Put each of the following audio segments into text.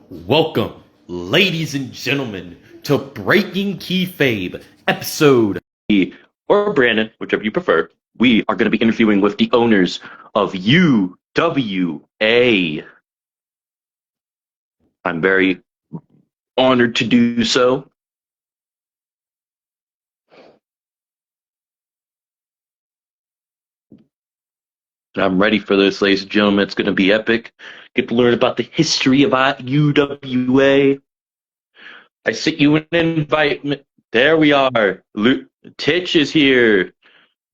Welcome, ladies and gentlemen, to Breaking Keyfabe, episode or Brandon, whichever you prefer. We are going to be interviewing with the owners of UWA. I'm very honored to do so. I'm ready for this, ladies and gentlemen. It's going to be epic. Get to learn about the history of UWA. I sent you an invite. There we are. Titch is here.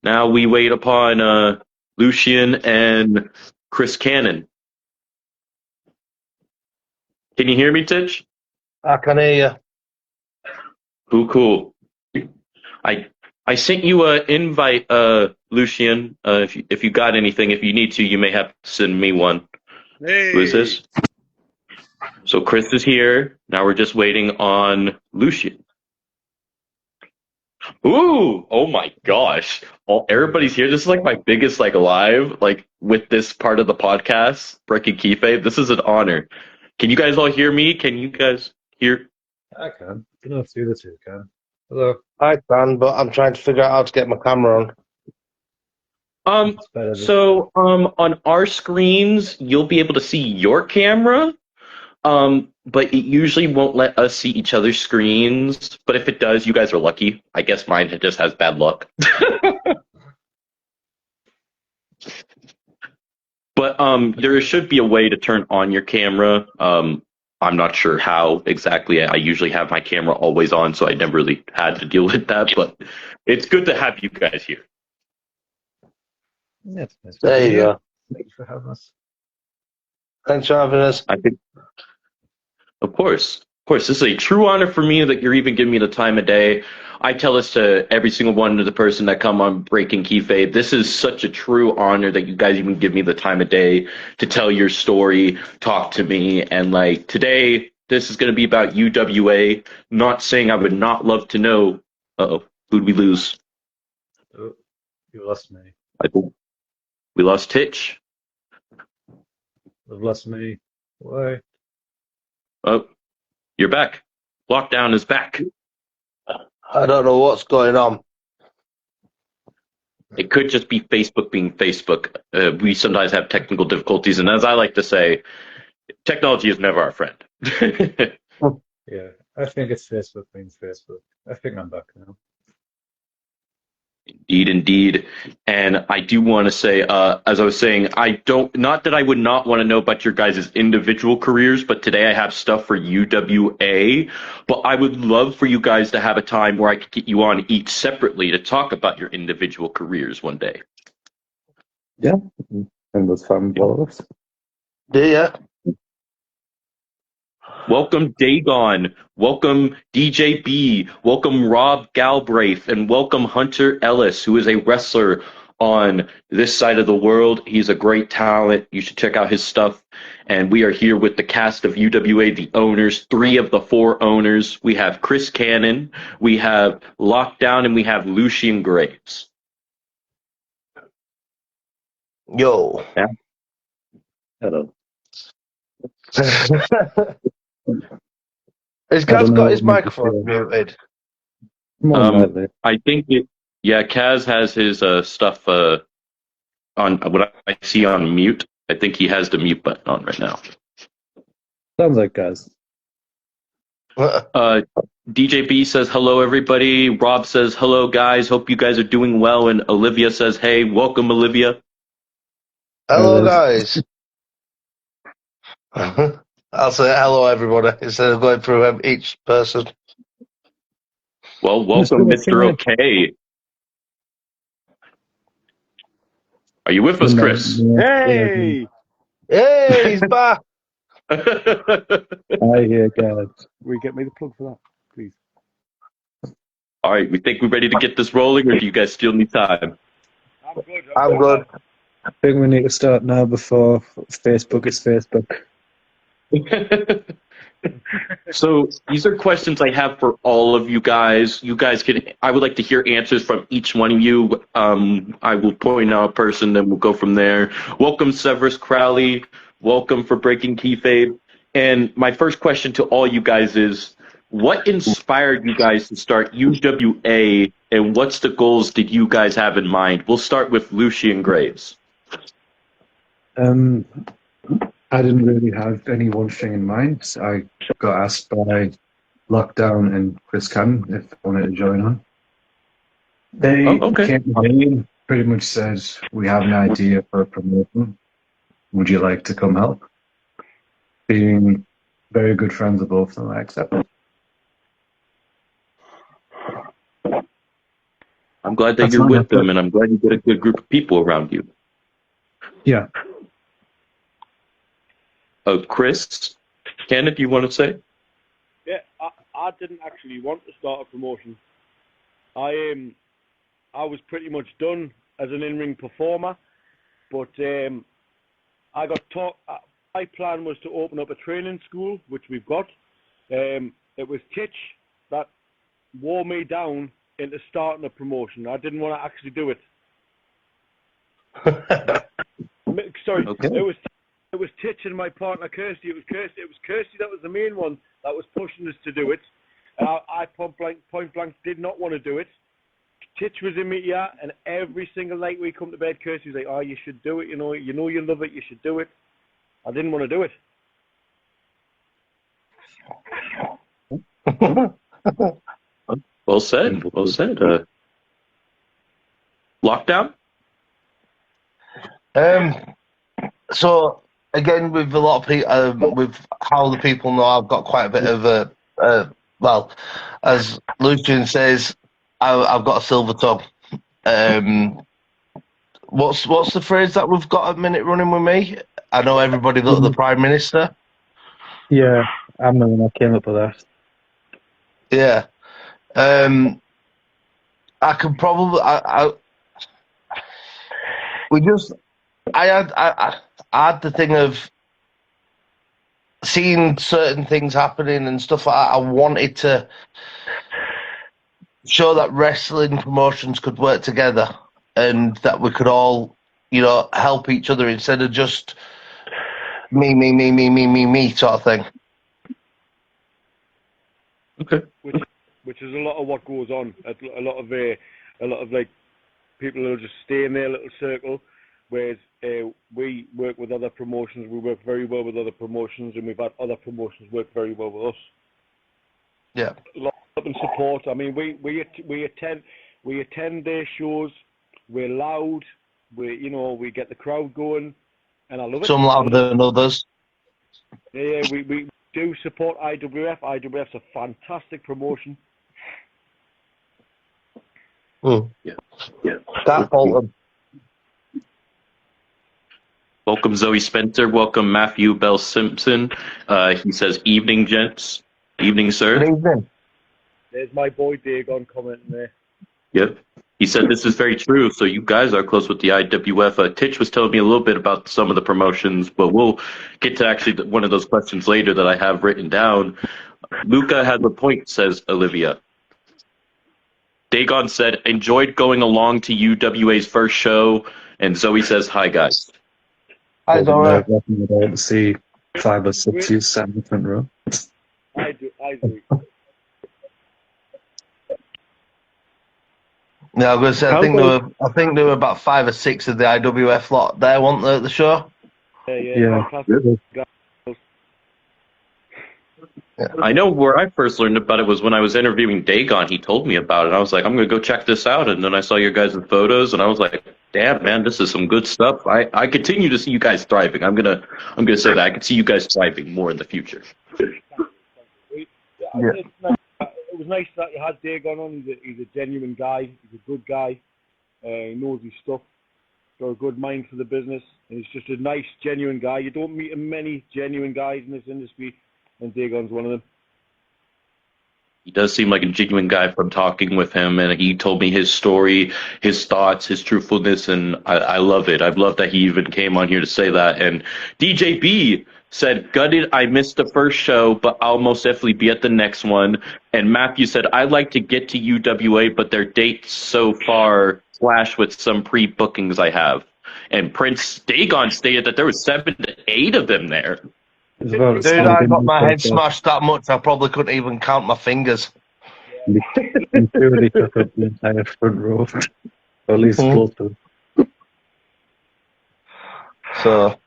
Now we wait upon Lucian and Chris Cannon. Can you hear me, Titch? I can hear you. Cool. I sent you an invite, Lucian. If you got anything, if you need to, you may have to send me one. Hey. Who is this? So Chris is here. Now we're just waiting on Lucian. Ooh! Oh my gosh! Everybody's here. This is like my biggest live with this part of the podcast, Breaking Keyfabe. This is an honor. Can you guys all hear me? Can you guys hear? I can. I don't know if the other two can. Hello. I can, but I'm trying to figure out how to get my camera on. On our screens, you'll be able to see your camera. But it usually won't let us see each other's screens. But if it does, you guys are lucky. I guess mine just has bad luck. But there should be a way to turn on your camera. I'm not sure how exactly. I usually have my camera always on, so I never really had to deal with that. But it's good to have you guys here. Yeah, it's nice. There you go. Thanks for having us. Thanks for having us. I think, of course, this is a true honor for me that you're even giving me the time of day. I tell this to every single one of the person that come on Breaking Keyfabe. This is such a true honor that you guys even give me the time of day to tell your story, talk to me, and today, this is going to be about UWA. Not saying I would not love to know. Who'd we lose? Oh, you lost me. I think we lost Titch. You've lost me. Why? Oh, you're back. Lockdown is back. I don't know what's going on. It could just be Facebook being Facebook. We sometimes have technical difficulties, and as I like to say, technology is never our friend. Yeah, I think it's Facebook being Facebook. I think I'm back now. Indeed. And I do want to say, as I was saying, not that I would not want to know about your guys' individual careers, but today I have stuff for UWA. But I would love for you guys to have a time where I could get you on each separately to talk about your individual careers one day. Yeah, and those fun blowers. Yeah. Welcome Dagon, welcome DJ B, welcome Rob Galbraith, and welcome Hunter Ellis, who is a wrestler on this side of the world. He's a great talent. You should check out his stuff. And we are here with the cast of UWA, the owners, 3 of the 4 owners. We have Chris Cannon, we have Lockdown, and we have Lucian Graves. Yo. Yeah. Hello. Has Gaz got his microphone muted? I think Kaz has his stuff on what I see on mute. I think he has the mute button on right now. Sounds like guys. DJ B says hello everybody. Rob says hello guys. Hope you guys are doing well. And Olivia says hey, welcome Olivia. Hello, guys. I'll say hello, everybody, instead of going through each person. Well, welcome, Mr. OK. Are you with us, Chris? Hey! Hey, he's back. I hear guys. Will you get me the plug for that, please? All right, we think we're ready to get this rolling, or do you guys still need time? I'm good. I think we need to start now before Facebook is Facebook. So these are questions I have for all of you guys. I would like to hear answers from each one of you. I will point out a person, then we'll go from there. Welcome, Severus Crowley. Welcome for Breaking Keyfabe. And my first question to all you guys is, what inspired you guys to start UWA, and what's the goals did you guys have in mind? We'll start with Lucian Graves. I didn't really have any one thing in mind. I got asked by Lockdown and Chris Cannon if I wanted to join on. They Okay. came to me and pretty much said, "We have an idea for a promotion. Would you like to come help?" Being very good friends of both of them, I accepted. I'm glad that That's you're fine, with that's them, it. and I'm glad you get a good group of people around you. Yeah. Chris, Ken, if you want to say? Yeah, I didn't actually want to start a promotion. I was pretty much done as an in-ring performer, but I got taught. My plan was to open up a training school, which we've got. It was Titch that wore me down into starting a promotion. I didn't want to actually do it. Sorry, Okay. It was Titch and my partner Kirsty. It was Kirsty that was the main one that was pushing us to do it. I point blank did not want to do it. Titch was in my ear, and every single night we come to bed, Kirsty was like, "Oh, you should do it. You know you love it. You should do it." I didn't want to do it. Well said. Well said. Lockdown? So again, with a lot of people, with how the people know, I've got quite a bit of well, as Lucian says, I've got a silver tongue. What's the phrase that we've got at minute running with me? I know everybody looked at the Prime Minister. Yeah, I'm the one that came up with that. Yeah. I could probably I had the thing of seeing certain things happening and stuff like that. I wanted to show that wrestling promotions could work together and that we could all, help each other instead of just me sort of thing. Okay. Which is a lot of what goes on. A lot of like people will just stay in their little circle, whereas we work with other promotions. We work very well with other promotions, and we've had other promotions work very well with us. Yeah. A lot of support. I mean, we attend their shows. We're loud. We get the crowd going, and I love it. Some louder than others. Yeah, we do support IWF. IWF's a fantastic promotion. Yeah. Can't fault them. Welcome, Zoe Spencer. Welcome, Matthew Bell Simpson. He says, "Evening, gents." Evening, sir. Good evening. There's my boy Dagon commenting there. Yep. He said this is very true. So you guys are close with the IWF. Titch was telling me a little bit about some of the promotions, but we'll get to actually one of those questions later that I have written down. Luca has a point, says Olivia. Dagon said, enjoyed going along to UWA's first show. And Zoe says, hi, guys. Hi, Zoe. To see 5 or 6 years sat in the front row. I do. Yeah, I was going to say, I think there were about 5 or 6 of the IWF lot there, weren't there, at the show? Yeah. I know where I first learned about it was when I was interviewing Dagon. He told me about it. I was like, I'm going to go check this out. And then I saw your guys' photos, and I was like, damn, man, this is some good stuff. I continue to see you guys thriving. I'm gonna say that. I can see you guys thriving more in the future. Yeah. It was nice that you had Dagon on. He's a genuine guy. He's a good guy. He knows his stuff. Got a good mind for the business. And he's just a nice, genuine guy. You don't meet many genuine guys in this industry, and Dagon's one of them. He does seem like a genuine guy from talking with him, and he told me his story, his thoughts, his truthfulness, and I love it. I love that he even came on here to say that. And DJ B said, gutted, I missed the first show, but I'll most definitely be at the next one. And Matthew said, I'd like to get to UWA, but their dates so far clash with some pre-bookings I have. And Prince Dagon stated that there was 7 to 8 of them there. It's about Dude, still I got being my head myself. smashed that much, I probably couldn't even count my fingers. You purely took up the entire front row, or at least close to it. So,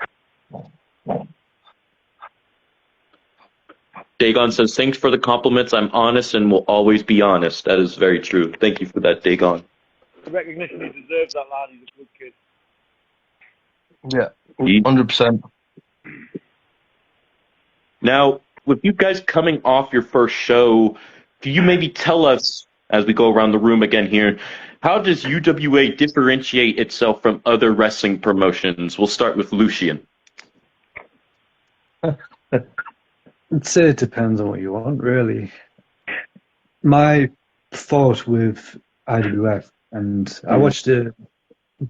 Dagon says, thanks for the compliments. I'm honest and will always be honest. That is very true. Thank you for that, Dagon. The recognition he deserves, that lad. He's a good kid. yeah, He- 100%. Now, with you guys coming off your first show, can you maybe tell us, as we go around the room again here, how does UWA differentiate itself from other wrestling promotions? We'll start with Lucian. I'd say it depends on what you want, really. My thought with IWF, and I watched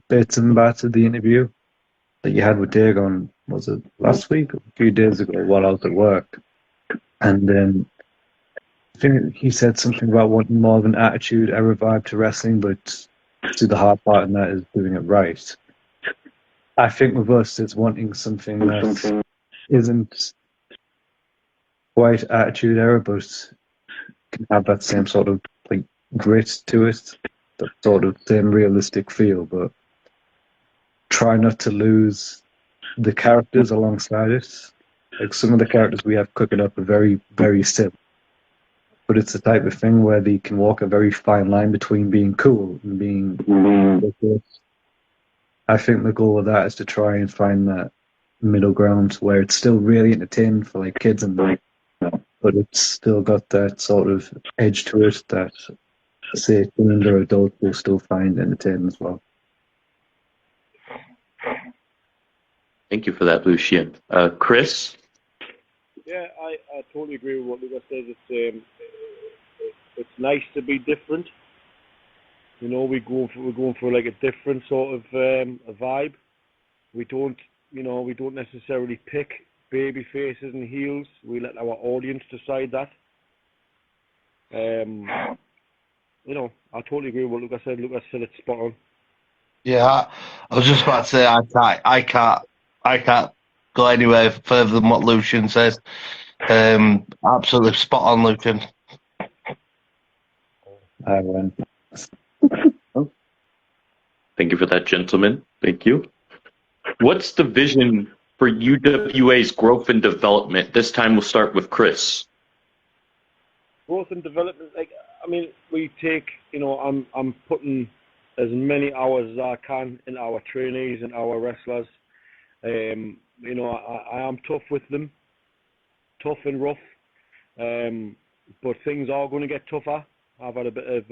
bits and bats of the interview that you had with Dagon, was it last week or a few days ago while I was at work? And then I think he said something about wanting more of an attitude era vibe to wrestling, but to the hard part in that is doing it right. I think with us, it's wanting something that isn't quite attitude era, but can have that same sort of like grit to it, that sort of same realistic feel, but try not to lose the characters alongside it. Like some of the characters we have cooking up are very, very simple. But it's the type of thing where they can walk a very fine line between being cool and being ridiculous. I think the goal of that is to try and find that middle ground where it's still really entertaining for like kids and like, but it's still got that sort of edge to it that, say, children or adults will still find entertaining as well. Thank you for that, Lucian. Chris? Yeah, I totally agree with what Lucas says. It's nice to be different. You know, we're going for like a different sort of a vibe. We don't necessarily pick baby faces and heels. We let our audience decide that. You know, I totally agree with what Lucas said. Lucas said it's spot on. Yeah, I was just about to say I can't go anywhere further than what Lucian says. Absolutely spot on, Lucian. I went. Thank you for that, gentlemen. Thank you. What's the vision for UWA's growth and development? This time we'll start with Chris. Growth and development, like, I mean, we take, you know, I'm putting as many hours as I can in our trainees and our wrestlers. You know, I am tough with them, tough and rough, but things are going to get tougher. I've had a bit of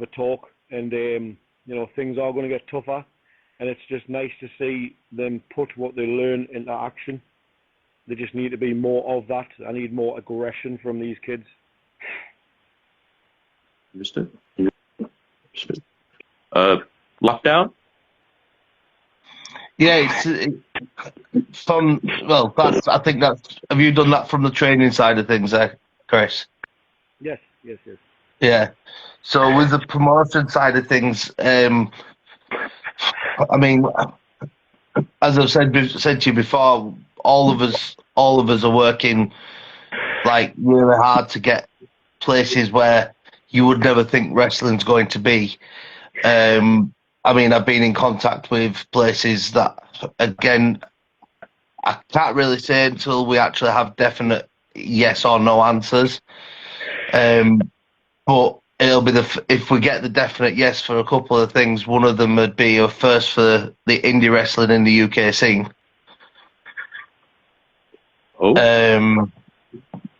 a talk, and you know, things are going to get tougher, and it's just nice to see them put what they learn into action. They just need to be more of that. I need more aggression from these kids. Understood. Lockdown? Yeah, I think that's. Have you done that from the training side of things, there, Chris? Yes. Yeah. So with the promotion side of things, I mean, as I've said to you before, all of us are working like really hard to get places where you would never think wrestling's going to be. I mean, I've been in contact with places that, again, I can't really say until we actually have definite yes or no answers. But it'll be if we get the definite yes for a couple of things, one of them would be a first for the indie wrestling in the UK scene. Oh.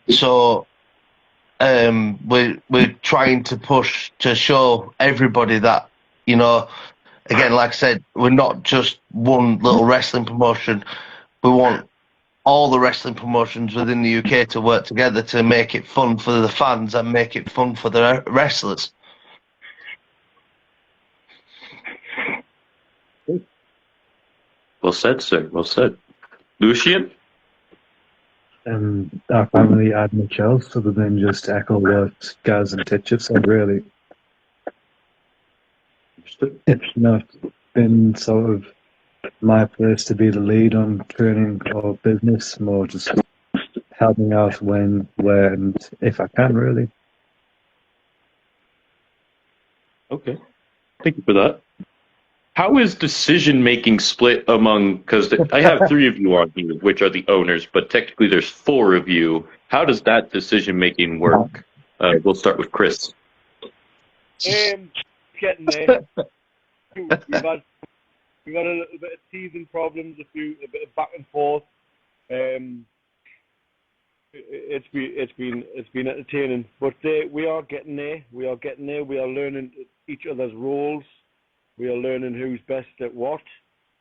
So we're trying to push to show everybody that, you know, again, like I said, we're not just one little wrestling promotion. We want all the wrestling promotions within the UK to work together to make it fun for the fans and make it fun for the wrestlers. Well said, sir. Well said. Lucian? I can't really add much else other than just echo what Gaz and Titch have said, really. Understood. It's not been sort of my place to be the lead on training or business, more just helping out when, where, and if I can, really. Okay. Thank you for that. How is decision making split among? Because I have 3 of you on here, which are the owners, but technically there's 4 of you. How does that decision making work? We'll start with Chris. Getting there. We've had a little bit of teething problems, a bit of back and forth. It's been entertaining, but we are getting there. We are getting there. We are learning each other's roles. We are learning who's best at what,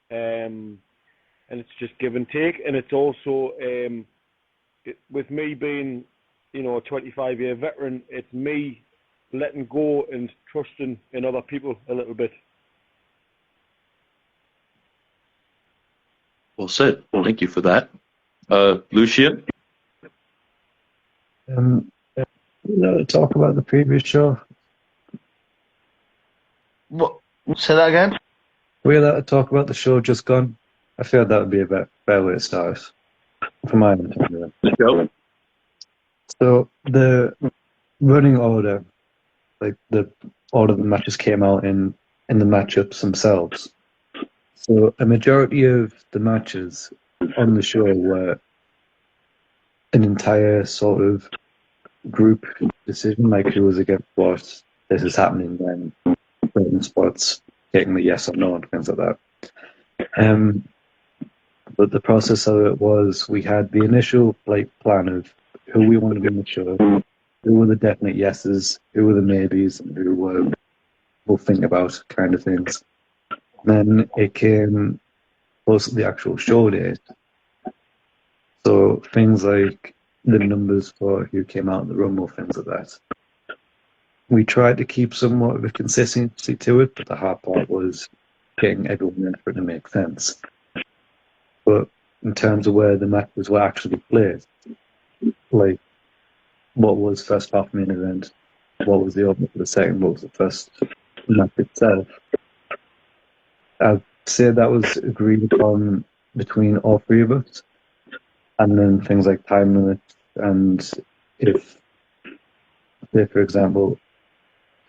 and it's just give and take. And it's also with me being, a 25-year veteran, it's me letting go and trusting in other people a little bit. Well said. Thank you for that. Lucian? Talk about the previous show. What? Say that again? We're allowed to talk about the show just gone. I feel that would be a better way to start, from my end. Anyway. Go. So the running order, like the order the matches came out in the matchups themselves. So a majority of the matches on the show were an entire sort of group decision, like who was against what, this is happening then, certain spots, taking the yes or no and things like that. But the process of it was we had the initial plan of who we wanted in the show, who were the definite yeses, who were the maybes, and who were we'll think about kind of things. Then it came close to the actual show date. So things like the numbers for who came out in the Rumble, things like that. We tried to keep somewhat of a consistency to it, but the hard part was getting everyone in for it to make sense. But in terms of where the matches were actually played, like what was first half main event, what was the opener for the second, what was the first match itself, I'd say that was agreed upon between all 3 of us. And then things like time limits, and if, say for example,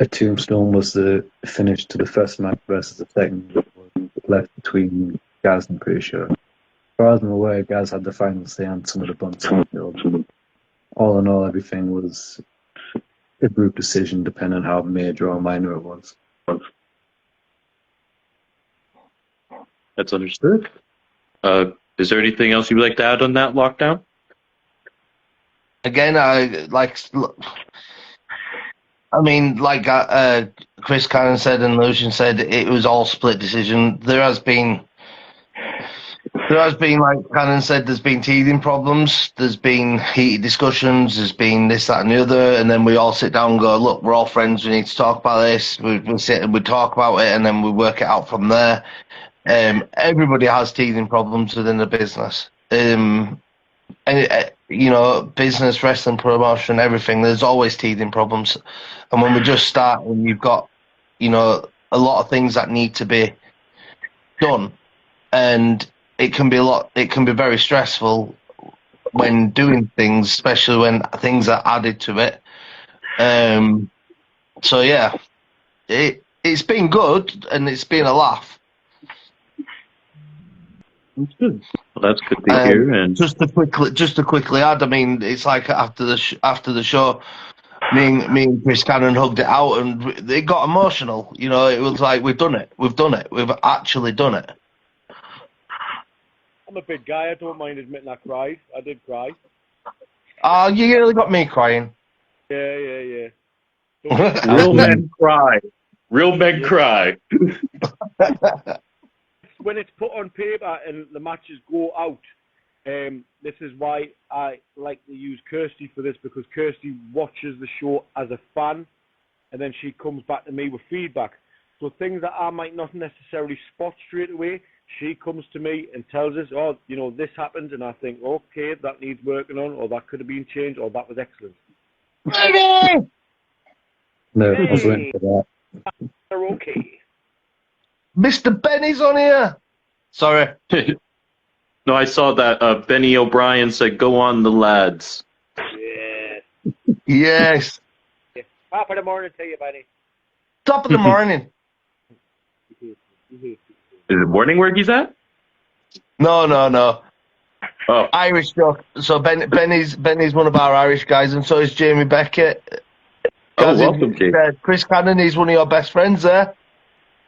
a tombstone was the finish to the first match versus the second, it was left between Gaz and pretty sure. As far as I'm aware, Gaz had the final say on some of the bumps. All in all, everything was a group decision, depending on how major or minor it was. That's understood. Is there anything else you'd like to add on that lockdown? Again, Chris Cannon said and Lucian said, it was all split decision. There has been, like Cannon said, there's been teething problems, there's been heated discussions, there's been this, that, and the other, and then we all sit down and go, look, we're all friends, we need to talk about this. We sit and we talk about it, and then we work it out from there. Everybody has teething problems within the business. Business, wrestling, promotion, everything, there's always teething problems. And when we just start and you've got, a lot of things that need to be done, and it can be very stressful when doing things, especially when things are added to it. So yeah, it's been good and it's been a laugh. That's good. Well, that's good to hear. And just to quickly add, I mean, it's like after the show, me and Chris Cannon hugged it out, and it got emotional. It was like we've done it, we've actually done it. I'm a big guy. I don't mind admitting I cried. I did cry. You nearly got me crying. Yeah. Real men cry. Real men cry. When it's put on paper and the matches go out, this is why I like to use Kirsty for this, because Kirsty watches the show as a fan, and then she comes back to me with feedback. So things that I might not necessarily spot straight away, she comes to me and tells us, this happened, and I think, okay, that needs working on, or that could have been changed, or that was excellent. No, I was waiting for that. They're okay. Mr. Benny's on here. Sorry. No, I saw that Benny O'Brien said, "Go on, the lads." Yeah. Yes. Top of the morning to you, buddy. Top of the morning. Is it morning where he's at? No. Oh, Irish stuff. So Benny's one of our Irish guys, and so is Jamie Beckett. welcome, Jake. Chris Cannon, he's one of your best friends there.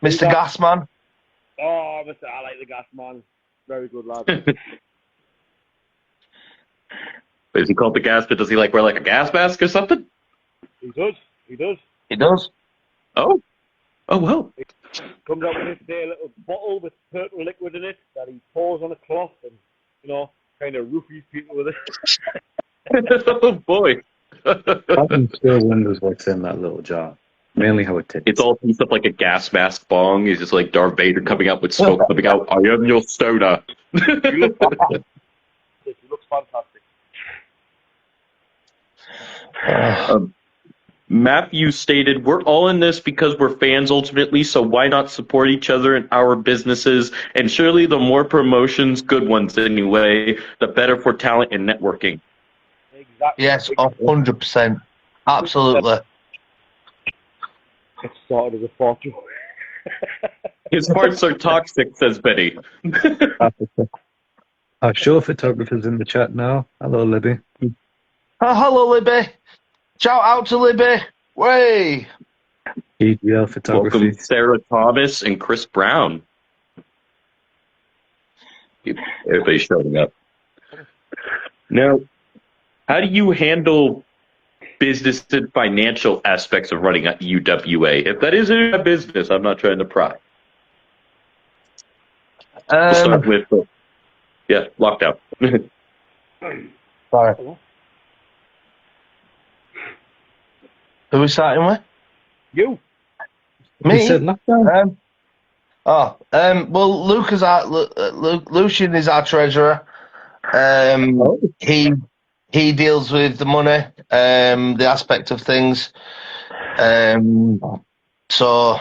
Mr. that? Gasman. Oh, I like the gas man. Very good lad. Is he called the gas? But does he like wear like a gas mask or something? He does. He does. Oh, well. Comes out with this little bottle with purple liquid in it that he pours on a cloth and, kind of roofies people with it. Oh boy. I'm still wonders what's in that little jar. Mainly how it tastes. It's all pieced up like a gas mask bong. He's just like Darth Vader coming out with smoke coming out. I am your stoner. He looks fantastic. Matthew stated, "We're all in this because we're fans ultimately, so why not support each other in our businesses? And surely the more promotions, good ones anyway, the better for talent and networking." Exactly. Yes, 100%. Absolutely. It started as a fortune. His parts are toxic, says Betty. Our show photographer's in the chat now. Hello, Libby. Oh, hello, Libby. Shout out to Libby. Way. EGL photography. Welcome, Sarah Thomas and Chris Brown. Everybody's showing up. Now, how do you handle business and financial aspects of running a UWA? If that isn't a business, I'm not trying to pry. We'll start with, lockdown. Sorry. Who are we starting with? You. Me? You said lockdown? Well, Lucian is our treasurer. He deals with the money, the aspect of things. So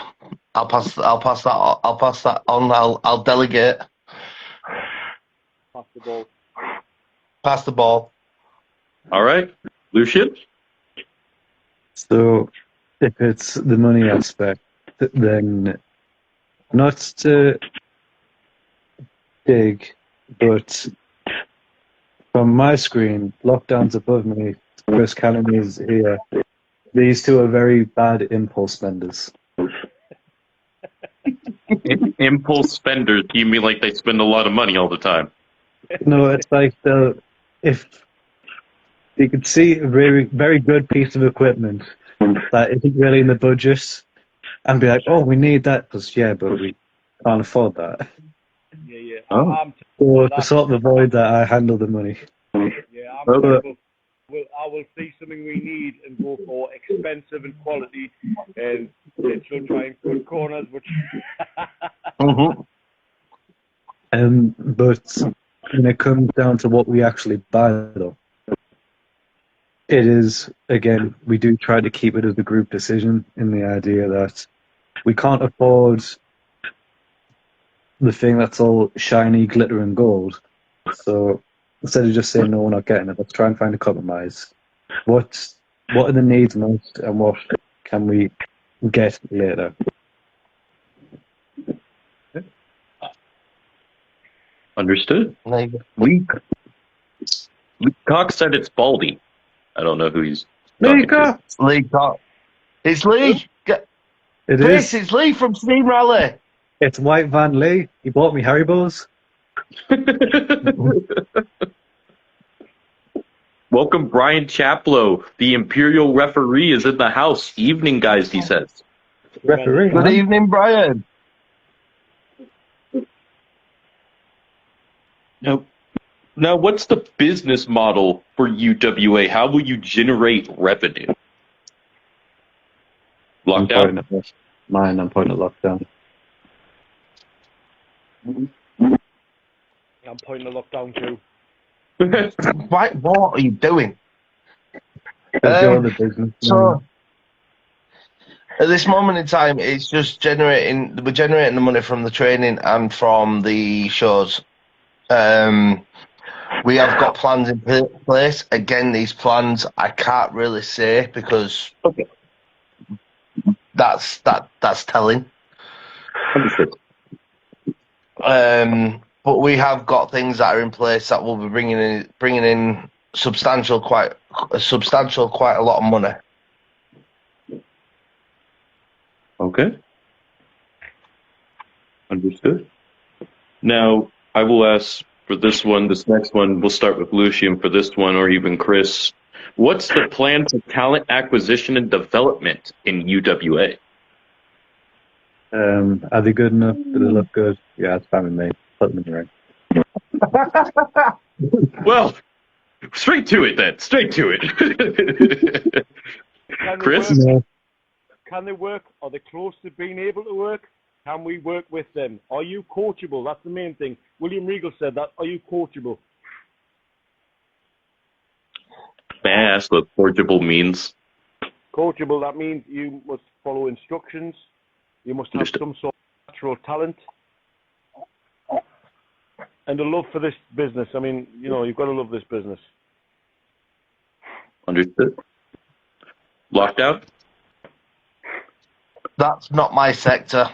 I'll pass that on. I'll delegate. Pass the ball. All right, Lucian. So, if it's the money aspect, then not to dig, but from my screen, lockdown's above me, Chris Cannon is here. These two are very bad impulse spenders. Impulse spenders. Do you mean like they spend a lot of money all the time? No, it's like if you could see a very, very good piece of equipment that isn't really in the budget and be like, oh, we need that, but we can't afford that. Yeah. Oh. So to sort of avoid that, I handle the money. Yeah, I will see something we need and go for expensive and quality, and she'll try and cut corners, but But when it comes down to what we actually buy, though, it is, again, we do try to keep it as a group decision in the idea that we can't afford the thing that's all shiny, glitter, and gold. So instead of just saying, no, we're not getting it, let's try and find a compromise. What are the needs most, and what can we get later? Understood. Lee Cox said it's Baldy. I don't know who he's talking to. Lee Cox. It's Lee. Chris, it's Lee from Steam Rally. It's White Van Lee. He bought me Haribos. Welcome, Brian Chaplow. The Imperial referee is in the house. Evening, guys, he says. Referee. Good evening, Brian. Now, what's the business model for UWA? How will you generate revenue? Lockdown? I'm pointing at lockdown. I'm pointing the lockdown too. Right, what are you doing? You're the business. So, At this moment in time, it's just we're generating the money from the training and from the shows. We have got plans in place. Again, these plans I can't really say because that's telling. Understood. But we have got things that are in place that will be bringing in quite a lot of money. Okay. Understood. Now, I will ask for this next one, we'll start with Lucian for this one, or even Chris. What's the plan for talent acquisition and development in UWA? Are they good enough? Do they look good? Yeah, it's fine with me. Put them in the ring. Well, straight to it then. Straight to it. Chris? Can they work? Are they close to being able to work? Can we work with them? Are you coachable? That's the main thing. William Regal said that. Are you coachable? May I ask what coachable means? Coachable, that means you must follow instructions. You must have some sort of natural talent. And a love for this business. I mean, you've got to love this business. Understood. Lockdown? That's not my sector.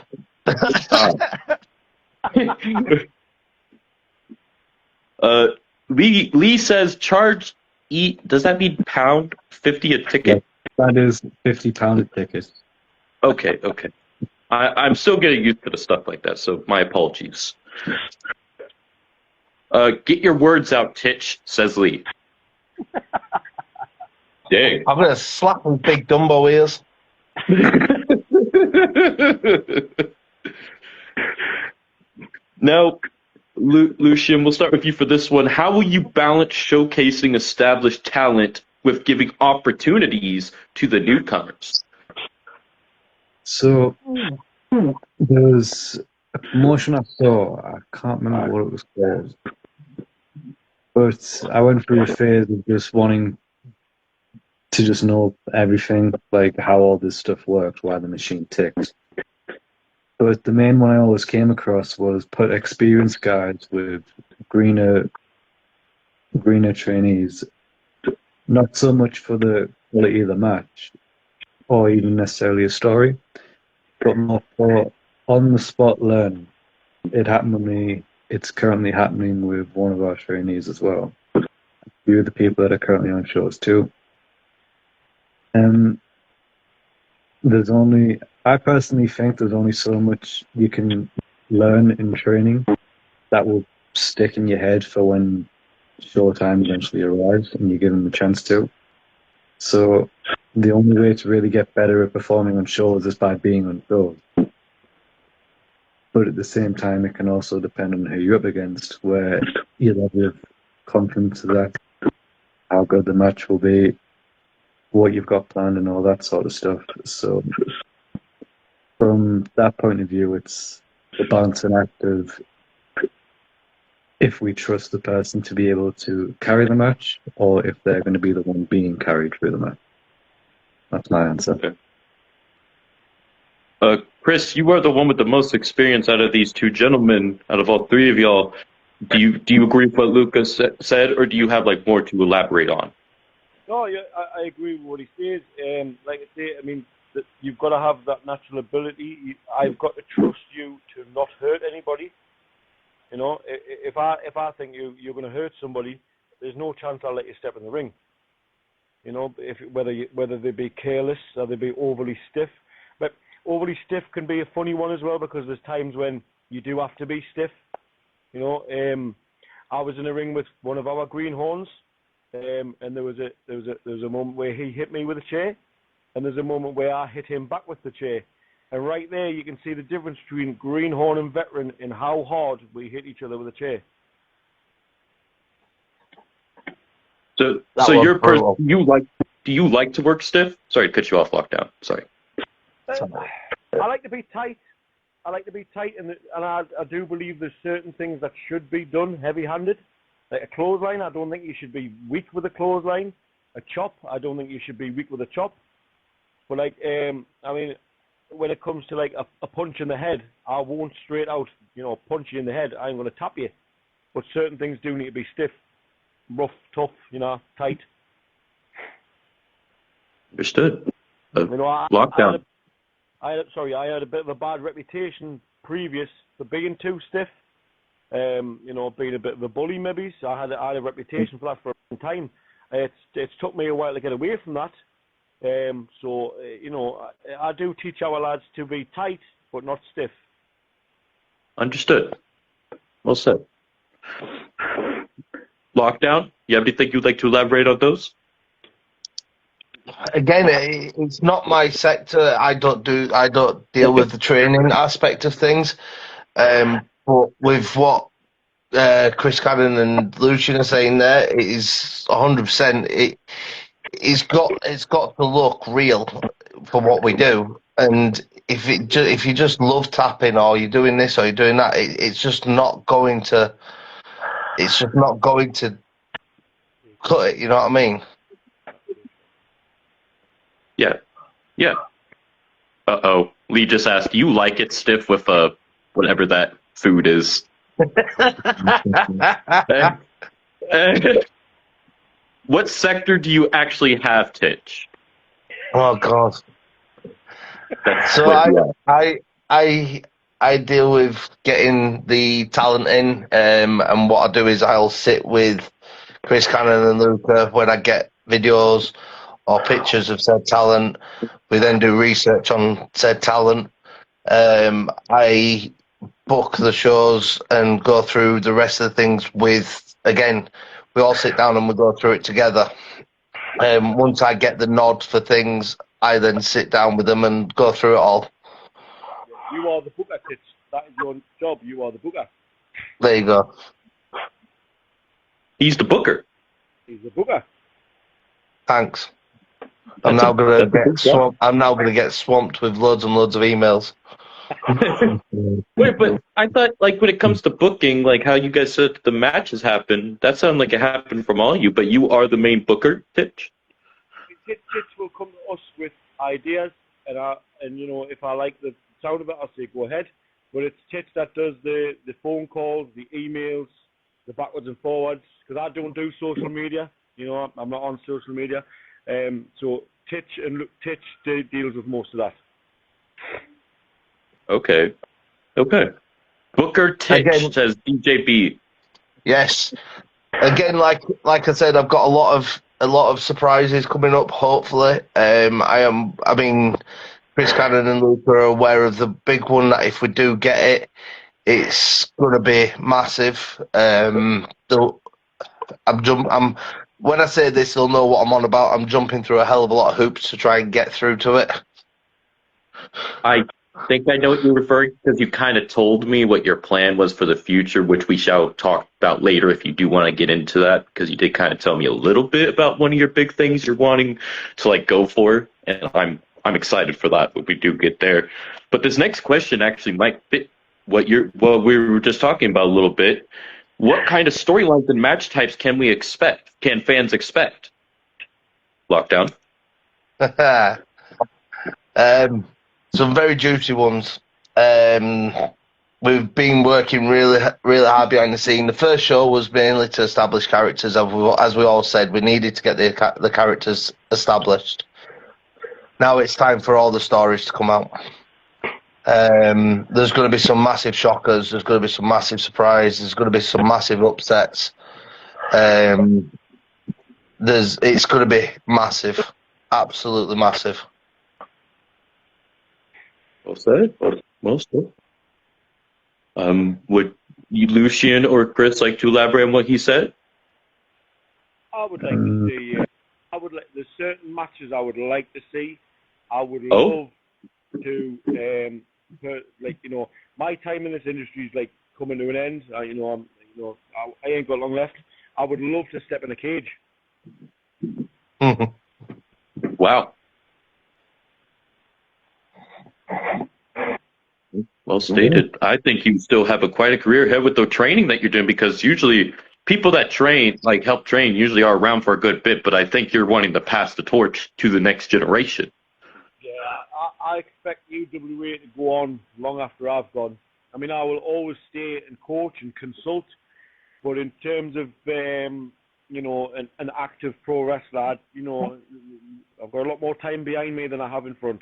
Lee says charge does that mean pound 50 a ticket? Yeah, that is £50 a ticket. Okay. I'm still getting used to the stuff like that, so my apologies. Get your words out, Titch, says Lee. Dang. I'm going to slap his big Dumbo ears. Now, Lucian, we'll start with you for this one. How will you balance showcasing established talent with giving opportunities to the newcomers? So, there's a promotion I saw. I can't remember what it was called. But I went through a phase of just wanting to just know everything, like how all this stuff works, why the machine ticks. But the main one I always came across was put experienced guys with greener trainees, not so much for the quality of the match or even necessarily a story, but more for on-the-spot learning. It happened with me. It's currently happening with one of our trainees as well. A few of the people that are currently on shows too. I personally think there's only so much you can learn in training that will stick in your head for when showtime eventually arrives and you give them the chance to. So the only way to really get better at performing on shows is by being on shows. But at the same time, it can also depend on who you're up against, where your level of confidence is at, how good the match will be, what you've got planned and all that sort of stuff. So from that point of view, it's a balancing act of if we trust the person to be able to carry the match or if they're going to be the one being carried through the match. That's my answer. Okay. Chris, you are the one with the most experience out of these two gentlemen, out of all three of y'all. Do you agree with what Lucas said, or do you have more to elaborate on? No, yeah, I agree with what he says. Like I say, I mean, you've got to have that natural ability. I've got to trust you to not hurt anybody. If I think you're going to hurt somebody, there's no chance I'll let you step in the ring. Whether they be careless or they be overly stiff. But overly stiff can be a funny one as well because there's times when you do have to be stiff. I was in a ring with one of our greenhorns, and there was a moment where he hit me with a chair, and there's a moment where I hit him back with the chair. And right there, you can see the difference between greenhorn and veteran in how hard we hit each other with a chair. So your person, do you like to work stiff? Sorry to cut you off, Lockdown. Sorry. I like to be tight. And I do believe there's certain things that should be done heavy-handed. Like a clothesline, I don't think you should be weak with a clothesline. A chop, I don't think you should be weak with a chop. But when it comes to like a punch in the head, I won't straight out, punch you in the head. I'm going to tap you. But certain things do need to be stiff, rough, tough, tight. Understood. Lockdown. Lockdown. I had a bit of a bad reputation previous for being too stiff. Being a bit of a bully maybe. So I had a reputation for that for a long time. It's took me a while to get away from that. I do teach our lads to be tight but not stiff. Understood. Well said. Lockdown. You have anything you'd like to elaborate on those? Again, it's not my sector. I don't deal with the training aspect of things. But with what Chris Cannon and Lucian are saying there, it is 100%. It's got to look real for what we do. And if you just love tapping, or you're doing this or you're doing that, it's just not going to. It's just not going to cut it. You know what I mean? Yeah. Yeah. Uh-oh. Lee just asked, do you like it stiff with whatever that food is? What sector do you actually have, Titch? Oh God! So I deal with getting the talent in, and what I do is I'll sit with Chris Cannon and Luca when I get videos or pictures of said talent. We then do research on said talent. I book the shows and go through the rest of the things again, we all sit down and we go through it together. Once I get the nod for things, I then sit down with them and go through it all. You are the booker, Titch. That is your job. You are the booker. There you go. He's the booker. He's the booker. Thanks. I'm now gonna get swamped with loads and loads of emails. Wait, but I thought, like, when it comes to booking, like how you guys said the matches happen, that sounded like it happened from all you, but you are the main booker, Titch? Titch will come to us with ideas, and if I like the sound of it, I'll say go ahead. But it's Titch that does the phone calls, the emails, the backwards and forwards, because I don't do social media. I'm not on social media. So Titch deals with most of that. Okay. Booker Titch Again, says DJB. Yes. Again, like I said, I've got a lot of surprises coming up. Hopefully, Chris Cannon and Luke are aware of the big one that if we do get it, it's going to be massive. When I say this, they'll know what I'm on about. I'm jumping through a hell of a lot of hoops to try and get through to it. I think I know what you're referring to, because you kind of told me what your plan was for the future, which we shall talk about later if you do want to get into that, because you did kind of tell me a little bit about one of your big things you're wanting to go for, and I'm excited for that when we do get there. But this next question actually might fit what we were just talking about a little bit. What kind of storylines and match types can we expect? Can fans expect? Lockdown. Some very juicy ones. We've been working really, really hard behind the scene. The first show was mainly to establish characters. As we all said, we needed to get the characters established. Now it's time for all the stories to come out. There's going to be some massive shockers. There's going to be some massive surprises. There's going to be some massive upsets. It's going to be massive, absolutely massive. Well said. Well said. Would you, Lucian or Chris, like to elaborate on what he said? I would like to see. There's certain matches I would like to see. I would love to. My time in this industry is coming to an end. I ain't got long left. I would love to step in a cage. Wow. Well stated. I think you still have quite a career ahead with the training that you're doing, because usually people that train, help train, usually are around for a good bit, but I think you're wanting to pass the torch to the next generation. Yeah, I expect UWA to go on long after I've gone. I mean, I will always stay and coach and consult, but in terms of you know, an active pro wrestler, you know, I've got a lot more time behind me than I have in front.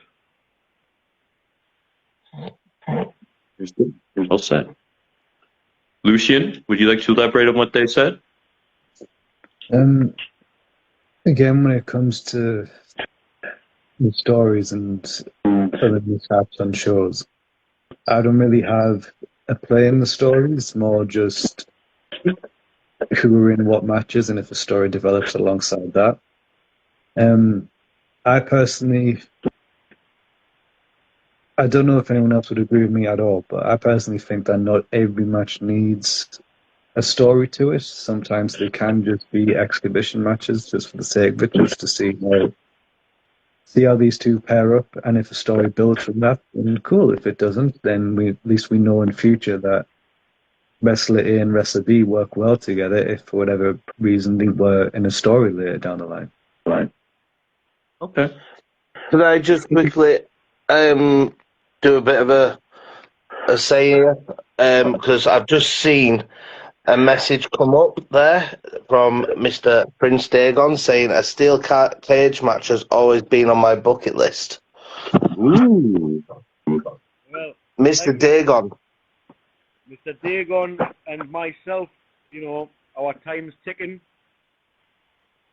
Well said. Lucian, would you like to elaborate on what they said? Again, when it comes to the stories and other mishaps on shows, I don't really have a play in the stories, more just who are in what matches and if a story develops alongside that. I personally, I don't know if anyone else would agree with me at all, but I personally think that not every match needs a story to it. Sometimes they can just be exhibition matches just for the sake of it, just to see how these two pair up, and if a story builds from that, then cool. If it doesn't, then at least we know in future that wrestler A and wrestler B work well together if for whatever reason they were in a story later down the line. Right. Okay. Can I just quickly do a bit of a say here? Because I've just seen a message come up there from Mr. Prince Dagon saying a steel cage match has always been on my bucket list. Ooh. Well, Mr. Dagon. Mr. Dagon and myself, you know, our time's ticking.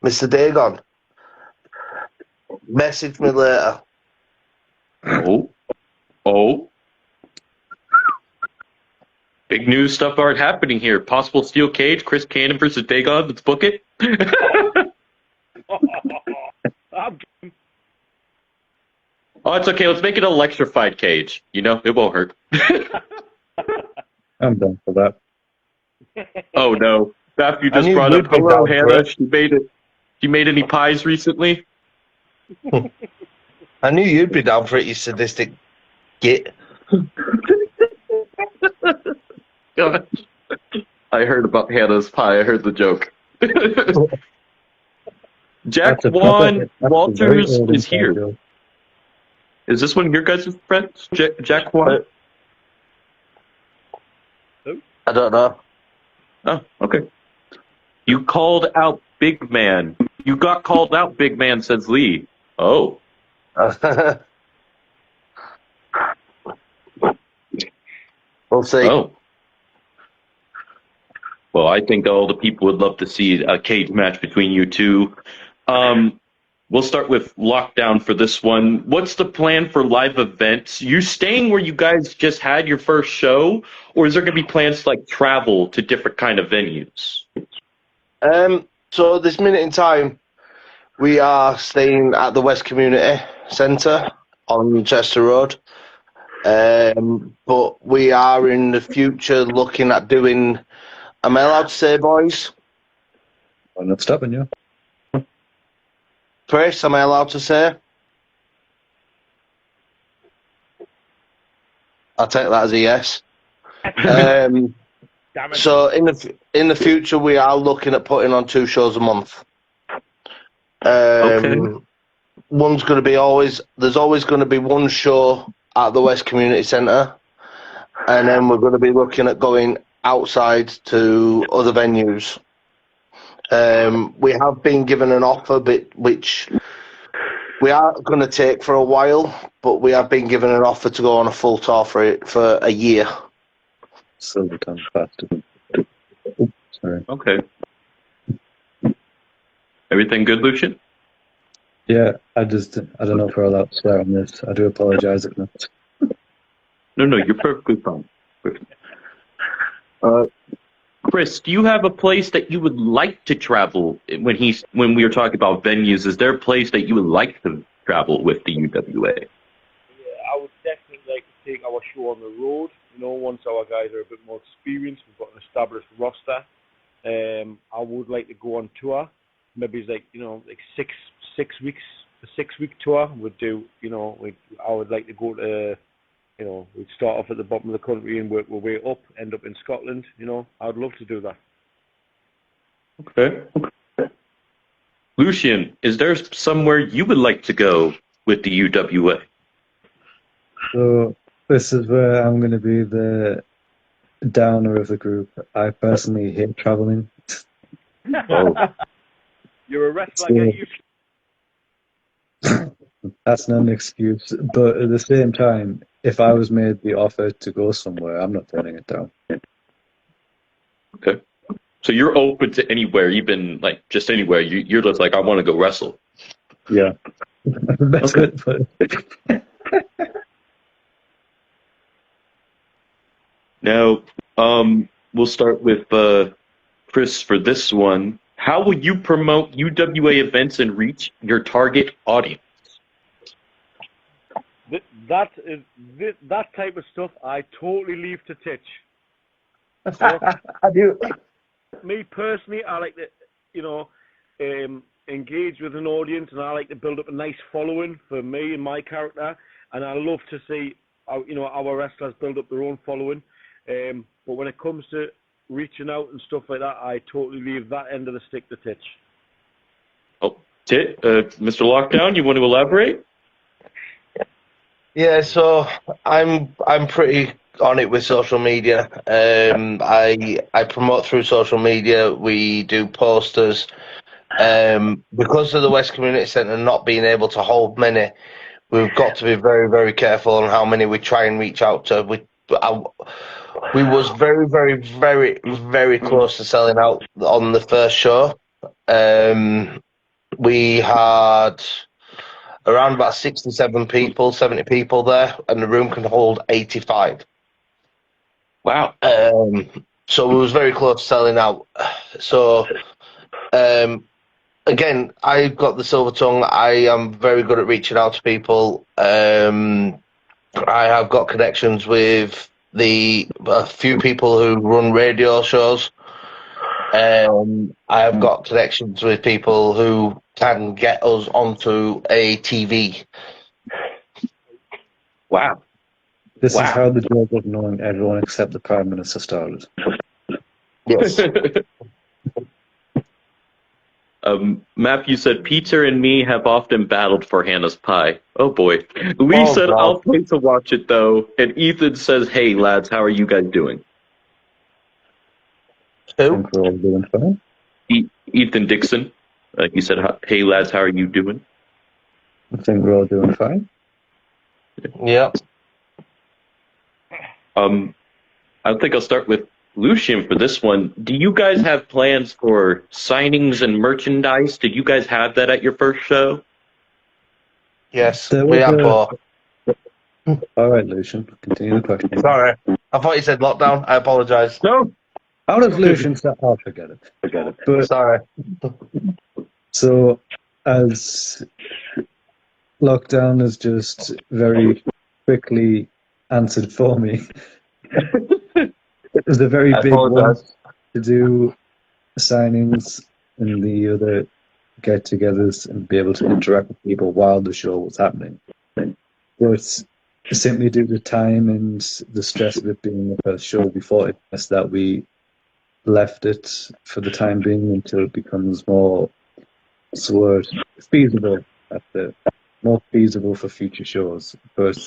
Mr. Dagon. Message me later. Oh. Big news stuff are happening here. Possible steel cage, Chris Cannon versus Dagon. Let's book it. Oh, it's okay. Let's make it an electrified cage. You know, it won't hurt. I'm done for that. Oh no. Matthew I just knew brought you'd up, be hello, down for Hannah. it. She made any pies recently? I knew you'd be down for it, you sadistic git. God. I heard about Hannah's pie. I heard the joke. Jack Juan Walters is here. Joke. Is this one of your guys' friends? Jack Juan? I don't know. Oh, okay. You called out Big Man. You got called out, Big Man, says Lee. Oh. We'll see. Oh. Well, I think all the people would love to see a cage match between you two. We'll start with Lockdown for this one. What's the plan for live events? You staying where you guys just had your first show, or is there going to be plans to like travel to different kind of venues? So this minute in time, we are staying at the West Community Centre on Chester Road. But we are in the future looking at doing. Am I allowed to say, boys? I'm not stopping you. Chris, am I allowed to say? I'll take that as a yes. Damn it. So in the future, we are looking at putting on 2 shows a month. Okay. One's going to be there's always going to be one show at the West Community Centre, and then we're going to be looking at going outside to other venues. We have been given an offer, which we are going to take for a while, but we have been given an offer to go on a full tour for a year. Silver tongue bastard. Sorry. Okay. Everything good, Lucian? Yeah, I don't know if we're allowed to swear on this. I do apologize if not. No, you're perfectly fine. Chris, do you have a place that you would like to travel when we were talking about venues? Is there a place that you would like to travel with the UWA? Yeah, I would definitely like to take our show on the road. You know, once our guys are a bit more experienced, we've got an established roster. I would like to go on tour. Maybe it's like 6 weeks, a 6-week tour. We'd do, I would like to go to. We'd start off at the bottom of the country and work our way up, end up in Scotland. I'd love to do that. Okay. Lucian, is there somewhere you would like to go with the UWA? So this is where I'm going to be the downer of the group. I personally hate traveling. Oh. You're a wrestler, I So get you. that's not an excuse. But at the same time, if I was made the offer to go somewhere, I'm not turning it down. Okay. So you're open to anywhere, even like just anywhere. You're just like, I want to go wrestle. Yeah. That's Okay. it. But Now, we'll start with Chris for this one. How will you promote UWA events and reach your target audience? That is that type of stuff I totally leave to Titch. I do. Me personally, I like to, you know, engage with an audience, and I like to build up a nice following for me and my character. And I love to see, our wrestlers build up their own following. But when it comes to reaching out and stuff like that, I totally leave that end of the stick to Titch. Oh, Mr. Lockdown, you want to elaborate? Yeah, so I'm pretty on it with social media. I promote through social media. We do posters. Because of the West Community Centre not being able to hold many, we've got to be very, very careful on how many we try and reach out to. We was very, very, very, very close to selling out on the first show. We had around about 67 people, 70 people there, and the room can hold 85. Wow. So we was very close to selling out. So, again, I've got the silver tongue. I am very good at reaching out to people. I have got connections with a few people who run radio shows. I have got connections with people who can get us onto a TV. Wow. this is Wow. how the job of knowing everyone except the Prime Minister started. Yes. Matthew said, Peter and me have often battled for Hannah's pie. Oh boy. Lee Oh, said, God. I'll pay to watch it though. And Ethan says, hey lads, how are you guys doing? I Who? think we're all doing fine. Ethan Dixon. He said, hey lads, how are you doing? I think we're all doing fine. Yeah. I think I'll start with Lucian for this one. Do you guys have plans for signings and merchandise? Did you guys have that at your first show? Yes. There We was have a- four. All right, Lucian, continue the question. Sorry. I thought you said lockdown. I apologise. No. How does Lucian say? Oh, forget it. Forget it. But Sorry. so, as lockdown has just very quickly answered for me, it was a very I big one apologise. to do signings and the other get-togethers and be able to interact with people while the show was happening. But simply due to time and the stress of it being the first show before it, it's that we left it for the time being until it becomes more feasible more feasible for future shows. But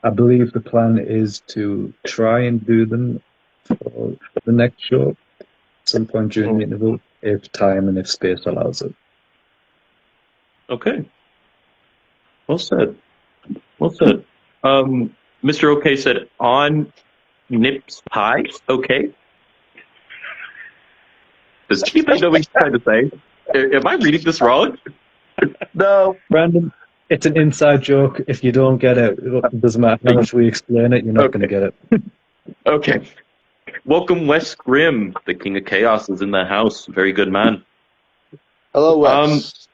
I believe the plan is to try and do them for the next show at some point during the interval, if time and if space allows it. Okay. Well said. Well said. Mr. OK said on Nips Pie. Okay. Does anybody know what he's trying to say? Am I reading this wrong? No. Brandon, it's an inside joke. If you don't get it, it doesn't matter how much we explain it, you're not going to get it. Okay. Welcome, Wes Grimm. The King of Chaos is in the house. Very good man. Hello, Wes.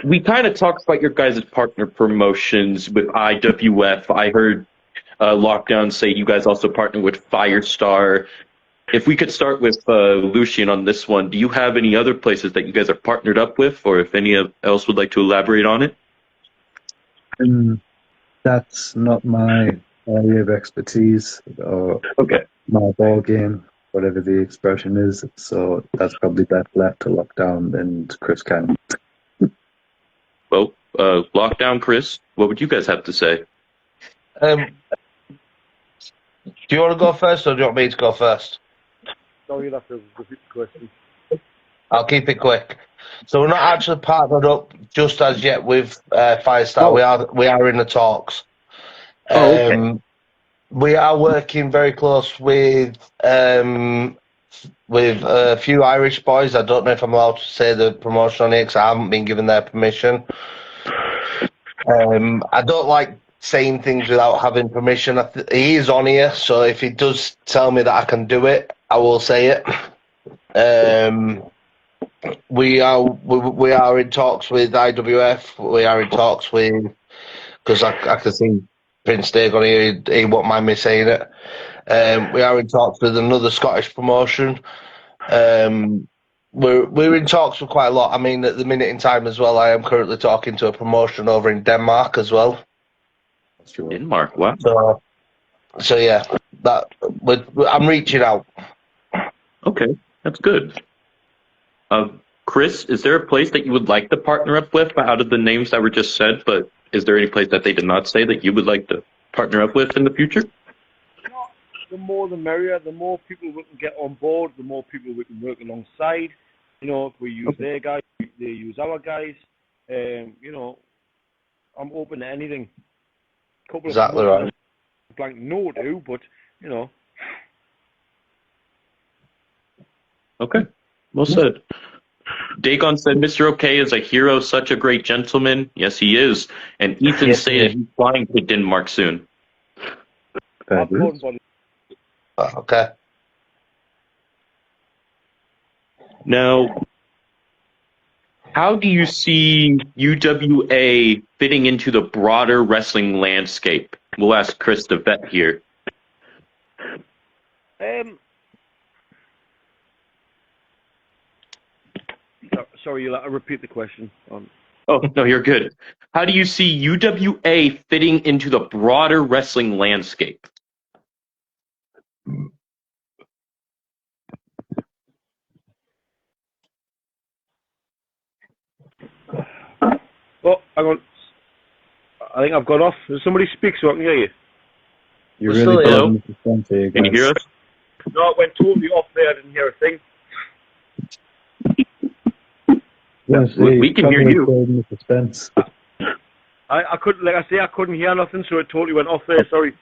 We kind of talked about your guys' partner promotions with IWF. I heard Lockdown say you guys also partner with Firestar. If we could start with Lucian on this one, do you have any other places that you guys are partnered up with, or if any else would like to elaborate on it? That's not my area of expertise or Okay. my ball game, whatever the expression is. So that's probably best left to Lockdown and Chris Cannon. Well, Lockdown, Chris, what would you guys have to say? Do you want to go first, or do you want me to go first? No, you'll have to repeat the question. I'll keep it quick. So we're not actually partnered up just as yet with Firestar. Oh. We are in the talks. Okay. We are working very close with a few Irish boys. I don't know if I'm allowed to say the promotion on it because I haven't been given their permission. I don't like saying things without having permission. He is on here, so if he does tell me that I can do it, I will say it. We are in talks with IWF. We are in talks with, because I can see Prince Dave on here. He won't mind me saying it. We are in talks with another Scottish promotion. We're in talks with quite a lot. I mean, at the minute in time as well, I am currently talking to a promotion over in Denmark as well. Denmark, wow. So yeah, I'm reaching out. Okay, that's good. Chris, is there a place that you would like to partner up with out of the names that were just said, but is there any place that they did not say that you would like to partner up with in the future? The more the merrier. The more people we can get on board, the more people we can work alongside. You know, if we use their guys, they use our guys. You know, I'm open to anything. Couple Exactly of right. blank no to, but you know. Okay, well said. Dagon said Mr. OK is a hero, such a great gentleman. Yes, he is. And Ethan Yes, stated he's flying to Denmark soon. I'm going for Okay. Now, how do you see UWA fitting into the broader wrestling landscape? We'll ask Chris the vet here. Sorry, you'll have to repeat the question. Oh, no, you're good. How do you see UWA fitting into the broader wrestling landscape? Oh, hang on. I think I've gone off. Does somebody speak so I can hear you? You're We're really still building the front here, Can you hear guys. us? No, it went totally off there. I didn't hear a thing. Yes, We can hear you. Building the suspense. I couldn't, like I say, I couldn't hear nothing, so it totally went off there. Sorry.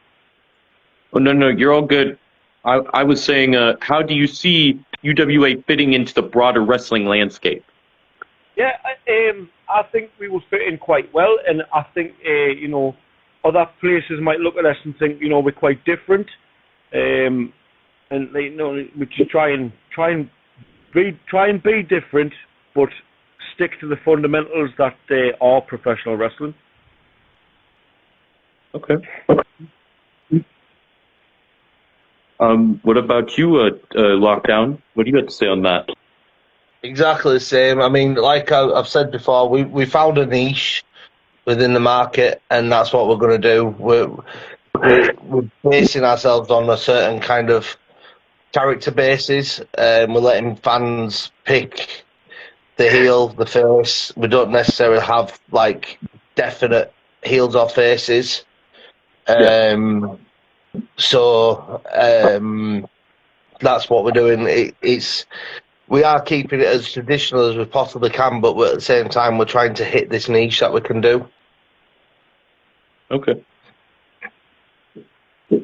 Oh, no, you're all good. I was saying, how do you see UWA fitting into the broader wrestling landscape? Yeah, I think we will fit in quite well, and I think you know, other places might look at us and think, you know, we're quite different, and you know, we just try and be different, but stick to the fundamentals that are professional wrestling. Okay. What about you, Lockdown? What do you have to say on that? Exactly the same. I mean, like I've said before, we found a niche within the market, and that's what we're going to do. We're basing ourselves on a certain kind of character basis. We're letting fans pick the heel, the face. We don't necessarily have like definite heels or faces. So that's what we're doing. We are keeping it as traditional as we possibly can, but at the same time, we're trying to hit this niche that we can do. Okay.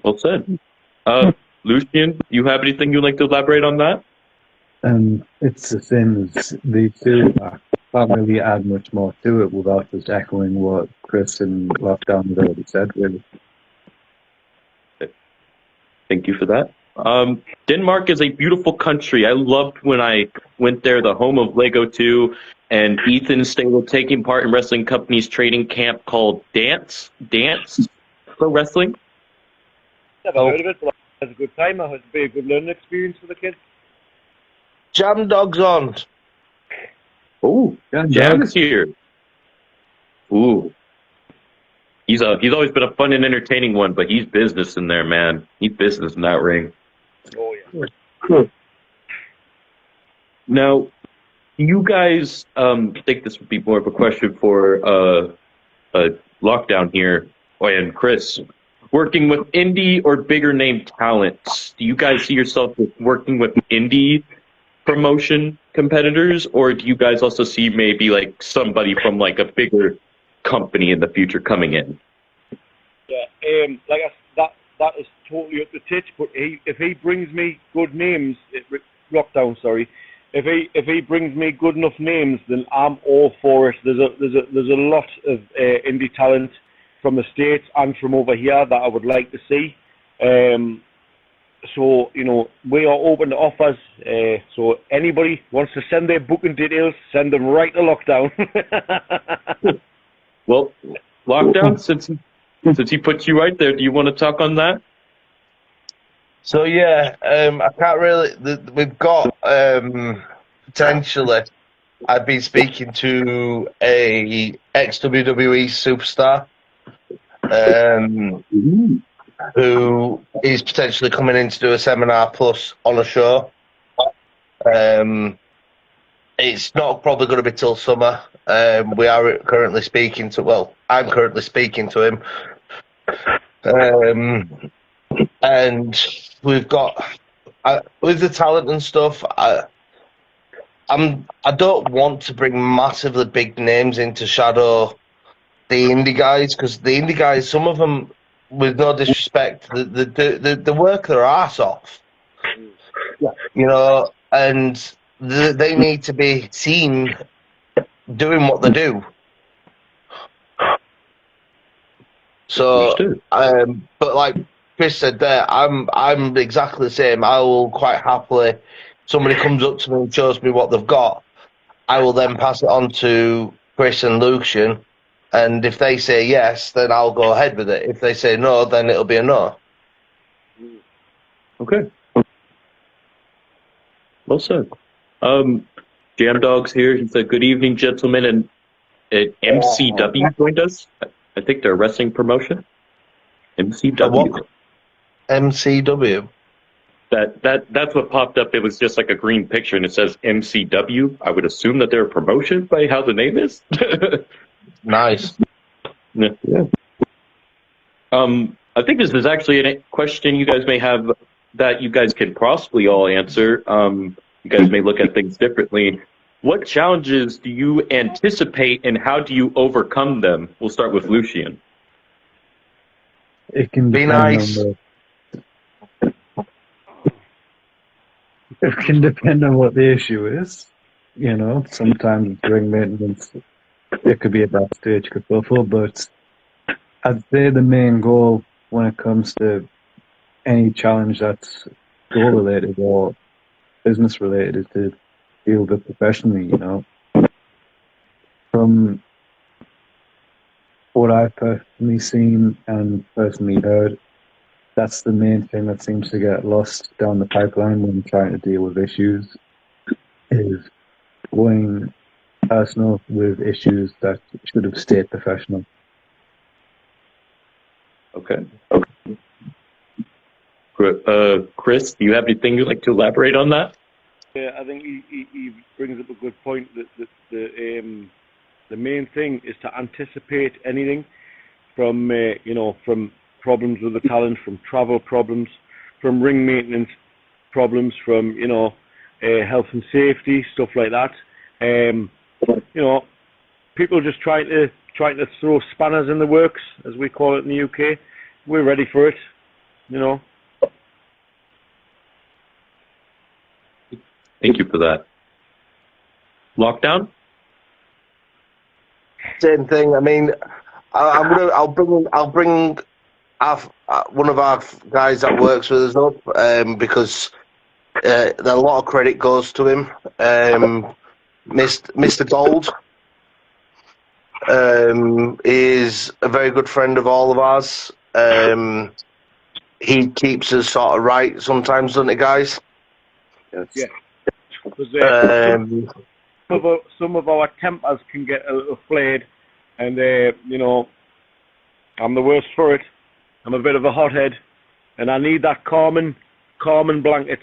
Well said. Lucian, you have anything you'd like to elaborate on that? It's the same as these two. I can't really add much more to it without just echoing what Chris and Lockdown had already said, really. Thank you for that. Denmark is a beautiful country. I loved when I went there, the home of Lego 2, and Ethan stated taking part in wrestling company's training camp called Dance for Wrestling. Never heard of it, but it was a good time. It would be a good learning experience for the kids. Jam Dog's on. Oh, Jam is here. Ooh. He's always been a fun and entertaining one, but he's business in there, man. He's business in that ring. Oh, yeah. Cool. Now, you guys, I think this would be more of a question for Lockdown here, and Chris. working with indie or bigger name talents? Do you guys see yourself with working with indie promotion competitors, or do you guys also see maybe like somebody from like a bigger company in the future coming in? Yeah, that is totally up to Titch. But if he brings me good names, Lockdown, sorry. If he brings me good enough names, then I'm all for it. There's a lot of indie talent from the States and from over here that I would like to see. So, you know, we are open to offers. So anybody wants to send their booking details, send them right to Lockdown. Well, Lockdown, since he put you right there, do you want to talk on that? So yeah, I can't really. We've got potentially. I've been speaking to a ex-WWE superstar, who is potentially coming in to do a seminar plus on a show. It's not probably going to be till summer. We are currently speaking to. Well, I'm currently speaking to him. And we've got with the talent and stuff. I don't want to bring massively big names in to shadow the indie guys, because the indie guys, some of them, with no disrespect, they work their ass off, you know, and they need to be seen doing what they do. So, but like Chris said there, I'm exactly the same. I will quite happily, somebody comes up to me and shows me what they've got, I will then pass it on to Chris and Lucian, and if they say yes, then I'll go ahead with it. If they say no, then it'll be a no. Okay. Well said. Jam Dog's here. He said, "Good evening, gentlemen." And MCW joined us. I think they're a wrestling promotion. MCW. What? MCW. That's what popped up. It was just like a green picture, and it says MCW. I would assume that they're a promotion by how the name is. Nice. Yeah. I think this is actually a question you guys may have that you guys can possibly all answer. You guys may look at things differently. What challenges do you anticipate, and how do you overcome them? We'll start with Lucian. It can Be nice. It can depend on what the issue is. You know, sometimes during maintenance, it could be a bad stage, could go for, but I'd say the main goal when it comes to any challenge that's goal related or business related is to deal with it professionally, you know. From what I've personally seen and personally heard, that's the main thing that seems to get lost down the pipeline when trying to deal with issues, is going personal with issues that should have stayed professional. Okay. Chris, do you have anything you'd like to elaborate on that? Yeah, I think he brings up a good point that the main thing is to anticipate anything from from problems with the talent, from travel problems, from ring maintenance problems, from health and safety, stuff like that. People just trying to throw spanners in the works, as we call it in the UK. We're ready for it, Thank you for that. Lockdown? Same thing. I mean, I'll bring one of our guys that works with us up, because a lot of credit goes to him. Mr. Gold is a very good friend of all of ours. He keeps us sort of right sometimes, doesn't he, guys? Yes. Yeah. Some of our tempers can get a little flared, and I'm the worst for it. I'm a bit of a hothead, and I need that calming blanket.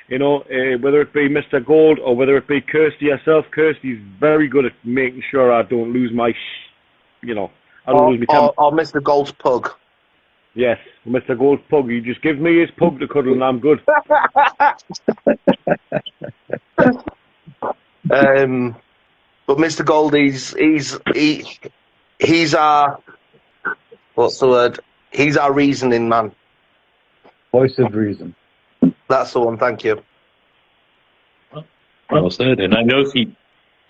Whether it be Mr. Gold or whether it be Kirsty herself. Kirsty's very good at making sure I don't lose my, I don't lose my temper. Or Mr. Gold's pug. Yes, Mr. Gold's pug. You just give me his pug to cuddle and I'm good. But Mr. Gold, he's our, what's the word? He's our reasoning man. Voice of reason. That's the one. Thank you. Well said. And I know he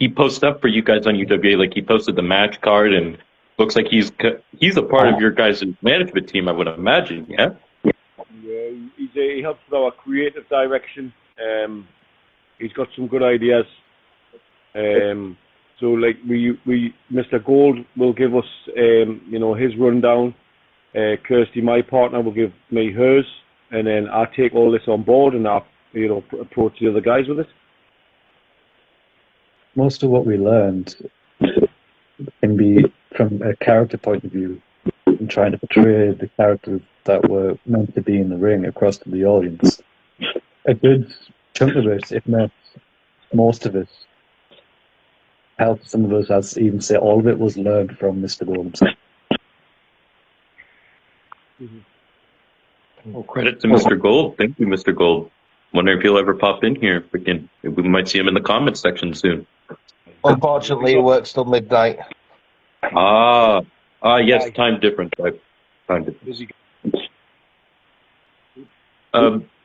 posted up for you guys on UWA. Like he posted the match card, and looks like he's a part of your guys' management team. I would imagine. Yeah. Yeah, he helps with our creative direction. He's got some good ideas. So like we Mr. Gold will give us his rundown. Kirsty, my partner, will give me hers, and then I take all this on board and I approach the other guys with it. Most of what we learned can be from a character point of view and trying to portray the characters that were meant to be in the ring across to the audience. A good chunk of it, if not most of it, helped some of us, as even say all of it was learned from Mr. Gold himself. Well, credit to Mr. Gold. Thank you, Mr. Gold. Wonder if he'll ever pop in here. We might see him in the comment section soon. Unfortunately, he works till midnight. Yes, time difference, right? Time difference.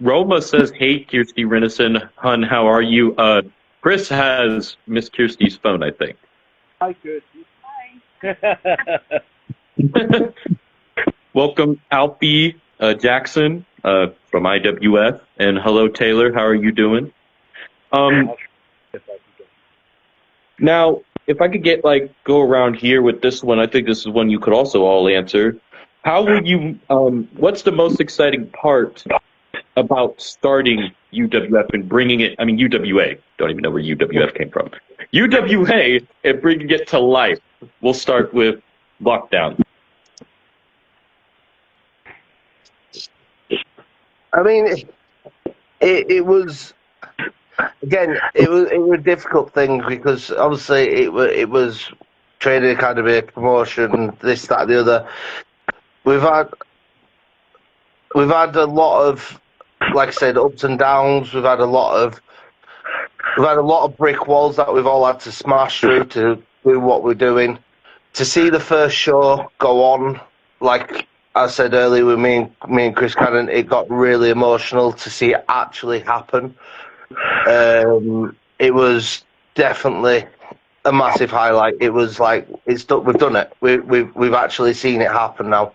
Roma says, "Hey, Kirsty Renison, hun, how are you?" Chris has Miss Kirsty's phone, I think. Hi, Kirsty. Hi. Welcome, Alfie Jackson from IWF, and hello, Taylor. How are you doing? Now, if I could go around here with this one, I think this is one you could also all answer. How will you? What's the most exciting part about starting UWF and bringing it? I mean, UWA. Don't even know where UWF came from. UWA and bringing it to life. We'll start with Lockdown. I mean, it was, again, it was a difficult thing because obviously it was training academy, promotion, this, that, the other. We've had a lot of, like I said, ups and downs. We've had a lot of brick walls that we've all had to smash through to do what we're doing. To see the first show go on, like I said earlier with me and Chris Cannon, it got really emotional to see it actually happen. It was definitely a massive highlight. It was like we've done it. We've actually seen it happen now.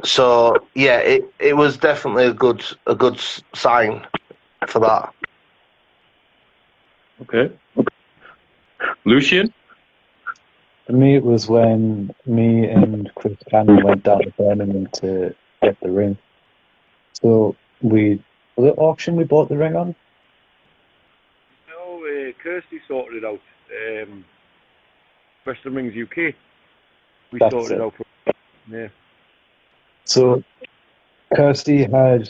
So yeah, it was definitely a good sign for that. Okay. Lucian? For me, it was when me and Chris Cannon went down to Birmingham to get the ring. So was it auction we bought the ring on? No, Kirsty sorted it out. Western Rings UK. We That's sorted it. it out. Yeah. So Kirsty had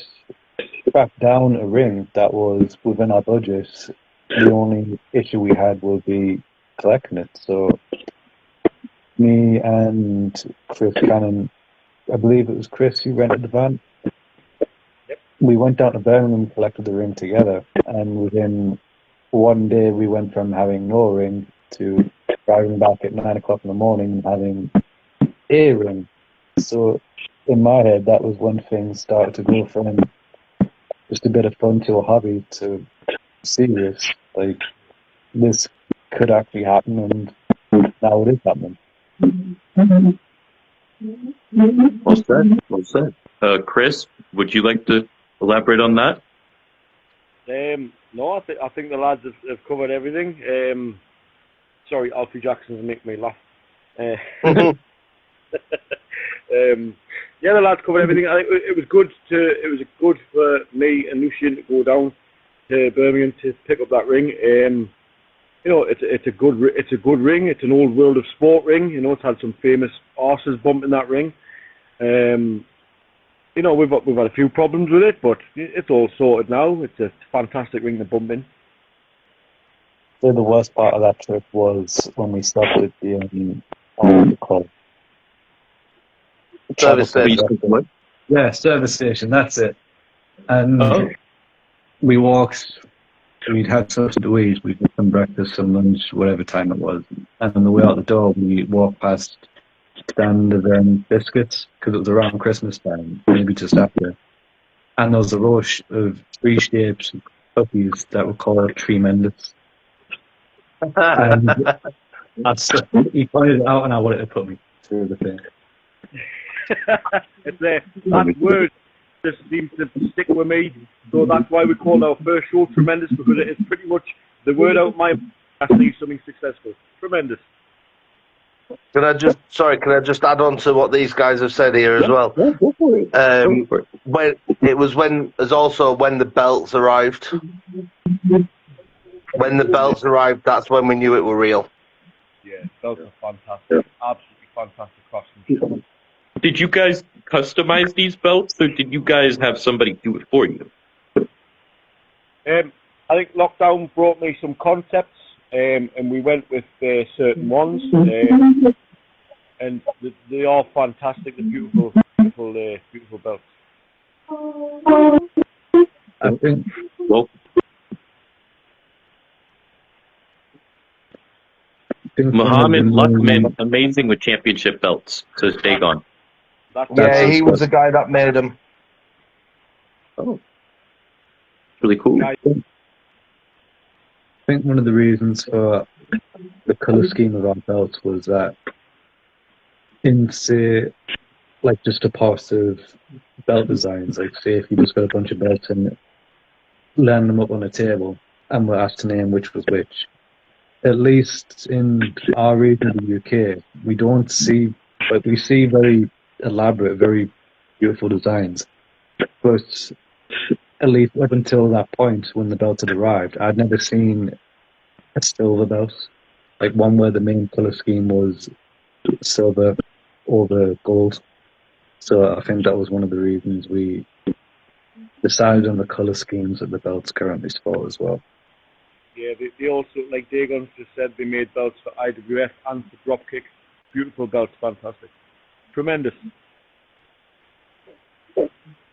tracked down a ring that was within our budget. The only issue we had would be collecting it. So me and Chris Cannon, I believe it was Chris who rented the van. Yep. We went down to Birmingham and collected the ring together. And within one day, we went from having no ring to driving back at 9 o'clock in the morning and having a ring. So in my head, that was when things started to go from just a bit of fun to a hobby to serious. Like, this could actually happen, and now it is happening. Well said. Well said. Chris, would you like to elaborate on that? No, I think the lads have covered everything. Sorry, Alfie Jackson's making me laugh. Yeah, the lads covered everything. I think it was good for me and Lucian to go down to Birmingham to pick up that ring. It's a good ring. It's an old World of Sport ring. It's had some famous arses bumping that ring. We've had a few problems with it, but it's all sorted now. It's a fantastic ring to bump in. So the worst part of that trip was when we stopped at the club. Service Travel station. What? Yeah, service station. That's it. And Oh, we walked. We'd had something to eat. We'd had some breakfast, some lunch, whatever time it was. And on the way out the door, we walked past a stand of biscuits because it was around Christmas time, maybe just after. And there was a row of three shapes of cookies that were called Tremendous. And he pointed it out, and I wanted to put me through the thing. It's that word just seems to stick with me. So that's why we called our first show Tremendous, because it is pretty much the word out my I see something successful. Tremendous. Can I just add on to what these guys have said here as well? yeah, go for it. Go for it. When the belts arrived. When the belts arrived, that's when we knew it were real. Yeah, those are fantastic. Absolutely fantastic craftsmanship. Did you guys customize these belts, or did you guys have somebody do it for you? I think lockdown brought me some concepts, and we went with certain ones, and they are fantastic. They're beautiful belts. I think Well, Muhammad Luckman, amazing with championship belts, says Dagon. Yeah, he was the guy that made them. Oh, really cool. I think one of the reasons for the color scheme of our belts was that in, say, like just a part of belt designs, like say if you just got a bunch of belts and land them up on a table and we're asked to name which was which, at least in our region of the UK, we don't see, but we see very elaborate, very beautiful designs. But at least up until that point when the belts had arrived, I'd never seen a silver belt, like one where the main color scheme was silver over gold. So I think that was one of the reasons we decided on the color schemes that the belts currently sport as well. Yeah, they also, like Dagon just said, they made belts for IWF and for Dropkick. Beautiful belts, fantastic. Tremendous.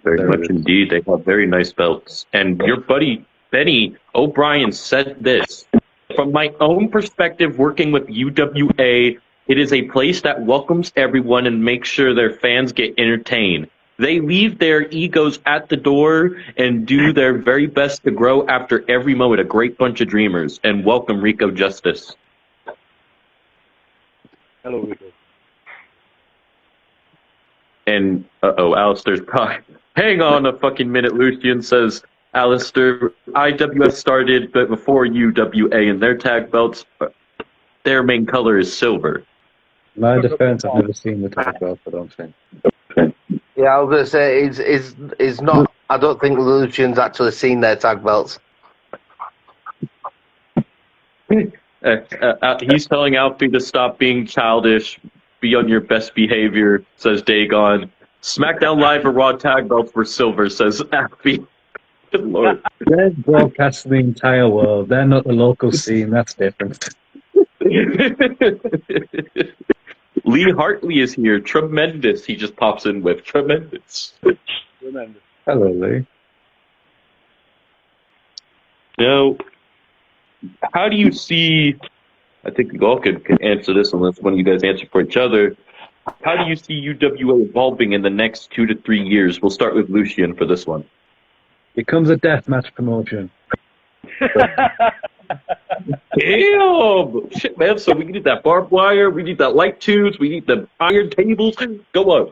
Very much indeed. They have very nice belts. And your buddy Benny O'Brien said this: from my own perspective, working with UWA, it is a place that welcomes everyone and makes sure their fans get entertained. They leave their egos at the door and do their very best to grow after every moment. A great bunch of dreamers. And welcome, Rico Justice. Hello, Rico. And, Alistair's probably... Hang on a fucking minute, Lucian says, Alistair, IWF started but before UWA, and their tag belts, their main color is silver. In my defense, I've never seen the tag belt, I don't think. Yeah, I was going to say, is not. I don't think Lucian's actually seen their tag belts. He's telling Alfie to stop being childish, be on your best behavior, says Dagon. SmackDown Live or Raw tag belts were silver, says Alfie. Good Lord. They're broadcasting the entire world. They're not the local scene. That's different. Lee Hartley is here. Tremendous. He just pops in with tremendous. Tremendous. Hello, Lee. Now, how do you see, I think you all can answer this unless one of you guys answer for each other. How do you see UWA evolving in the next 2 to 3 years? We'll start with Lucian for this one. Becomes a deathmatch promotion. Damn! Shit, man. So we need that barbed wire, we need that light tubes, we need the iron tables. Go on.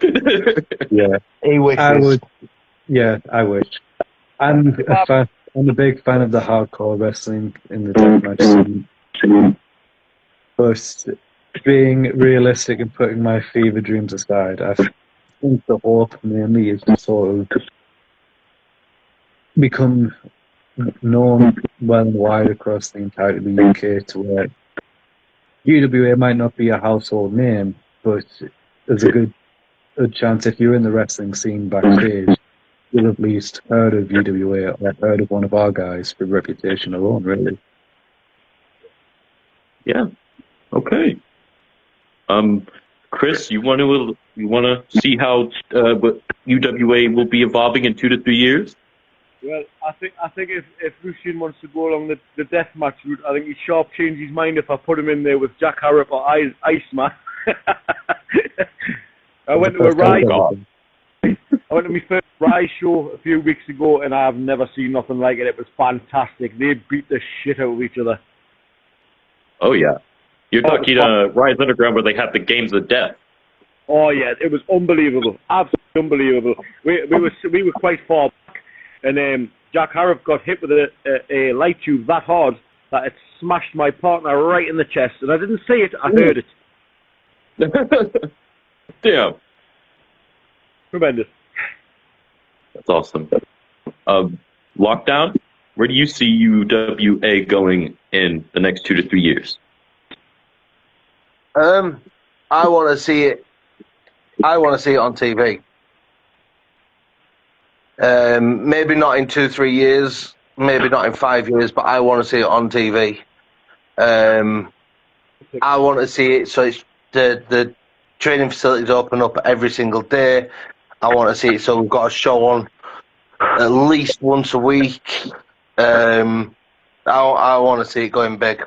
Yeah. He wishes. I would. Yeah, I wish. I'm a big fan of the hardcore wrestling in the deathmatch scene. But being realistic and putting my fever dreams aside, I think the hope mainly is to sort of become known well and wide across the entirety of the UK, to where UWA might not be a household name, but there's a good chance if you're in the wrestling scene backstage, you'll have at least heard of UWA or heard of one of our guys for reputation alone, really. Yeah. Okay. Chris, you want to see how what UWA will be evolving in 2 to 3 years? Well, I think if Lucian wants to go along the deathmatch route, I think he'd sharp change his mind if I put him in there with Jack Harrop or Iceman. I went to my first Rise show a few weeks ago, and I've never seen nothing like it. It was fantastic. They beat the shit out of each other. Oh yeah, you're talking Rise Underground where they have the games of death. Oh yeah, it was unbelievable, absolutely unbelievable. We were quite far back, and Jack Harrop got hit with a light tube that hard that it smashed my partner right in the chest, and I didn't see it, I heard it. Damn, Tremendous. that's awesome. Lockdown. Where do you see UWA going in the next 2 to 3 years? I want to see it. I want to see it on TV. Maybe not in 2-3 years, maybe not in 5 years, but I want to see it on TV. I want to see it so it's the training facilities open up every single day. I want to see it so we've got a show on at least once a week. I want to see it going big.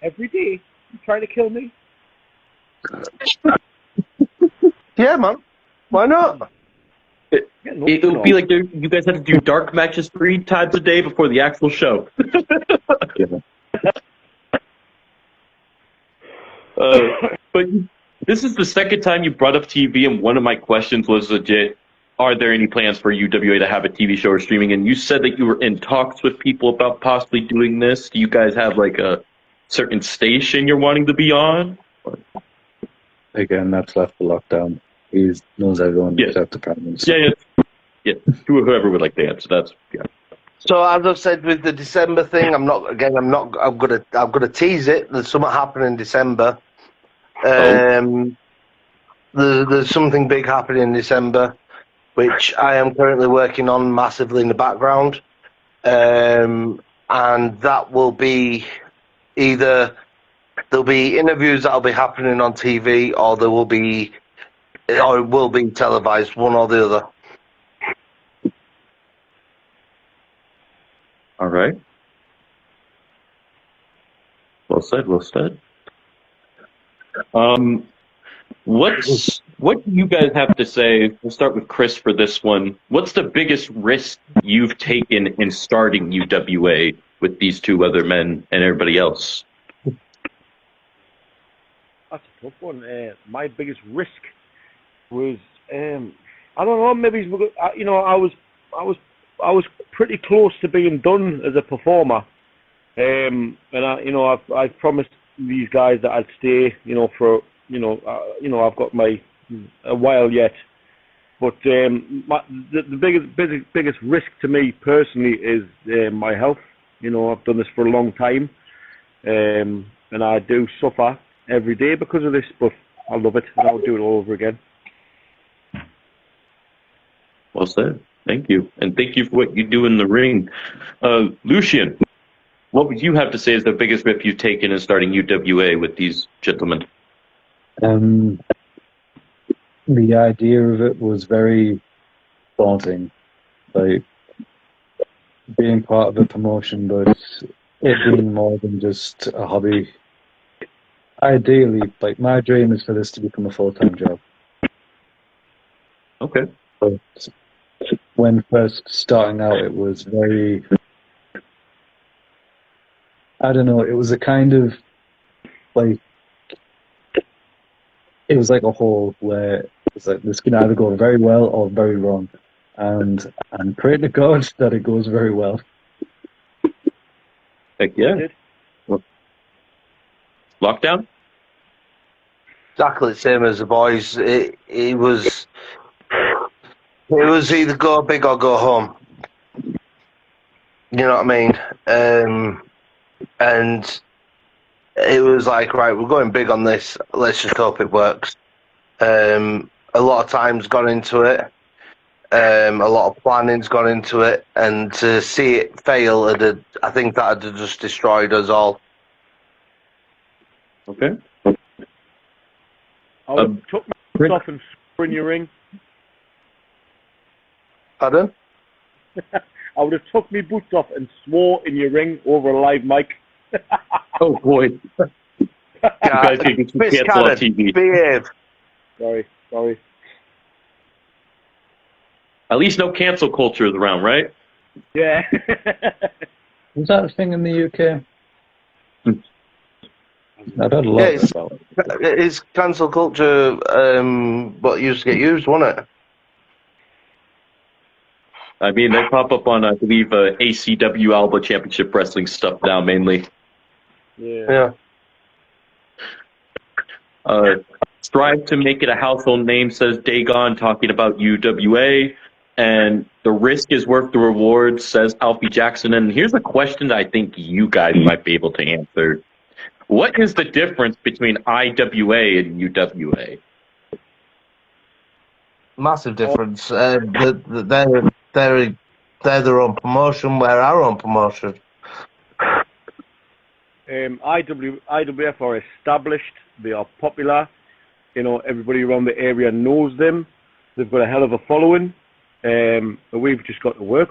Every day, you trying to kill me? Yeah, man. Why not? It would be like you guys have to do dark matches 3 times a day before the actual show. But this is the second time you brought up TV, and one of my questions was legit. Are there any plans for UWA to have a TV show or streaming? And you said that you were in talks with people about possibly doing this. Do you guys have like a certain station you're wanting to be on? Again, that's left for lockdown. He knows everyone except the parents. Yeah. Whoever would like to answer. That's So as I've said with the December thing, I'm gonna tease it. There's something happening in December. There's something big happening in December, which I am currently working on massively in the background. And that will be either there'll be interviews that'll be happening on TV, or it will be televised, one or the other. all right. Well said. Well said. What do you guys have to say? We'll start with Chris for this one. What's the biggest risk you've taken in starting UWA with these 2 other men and everybody else? That's a tough one. My biggest risk was, I don't know, maybe I was pretty close to being done as a performer, and I've promised these guys that I'd stay, for I've got a while yet, but the biggest risk to me personally is my health. I've done this for a long time, and I do suffer every day because of this, but I love it, and I'll do it all over again. Well said. Thank you. And thank you for what you do in the ring. Lucian, what would you have to say is the biggest risk you've taken in starting UWA with these gentlemen? The idea of it was very daunting, like being part of a promotion, but it being more than just a hobby. Ideally, like my dream is for this to become a full-time job. Okay. But when first starting out, it was very, I don't know, it was a kind of like, it was like a hole where it's like this can either go very well or very wrong. And I'm praying to God that it goes very well. Heck yeah. Lockdown? Exactly the same as the boys. It was either go big or go home. You know what I mean? And it was like, right, we're going big on this. Let's just hope it works. A lot of time's gone into it. A lot of planning's gone into it, and to see it fail, I think that had just destroyed us all. Okay. I would have took my boots off and swore in your ring. Pardon? I would have took my boots off and swore in your ring over a live mic. Oh boy. You guys can get some Chris cancel on Cannon, TV. behave. Sorry. At least no cancel culture is around, right? Yeah. Was that a thing in the UK? I've heard a lot Yeah, about it. it's cancel culture, what used to get used, wasn't it? I mean, they pop up on, I believe, ACW Alba Championship Wrestling stuff now, mainly. Yeah. Strive to make it a household name, says Dagon, talking about UWA. And the risk is worth the reward, says Alfie Jackson. And here's a question that I think you guys might be able to answer. What is the difference between IWA and UWA? Massive difference. They're their own promotion, we're our own promotion. IWF are established. They are popular. You know, everybody around the area knows them. They've got a hell of a following. But we've just got to work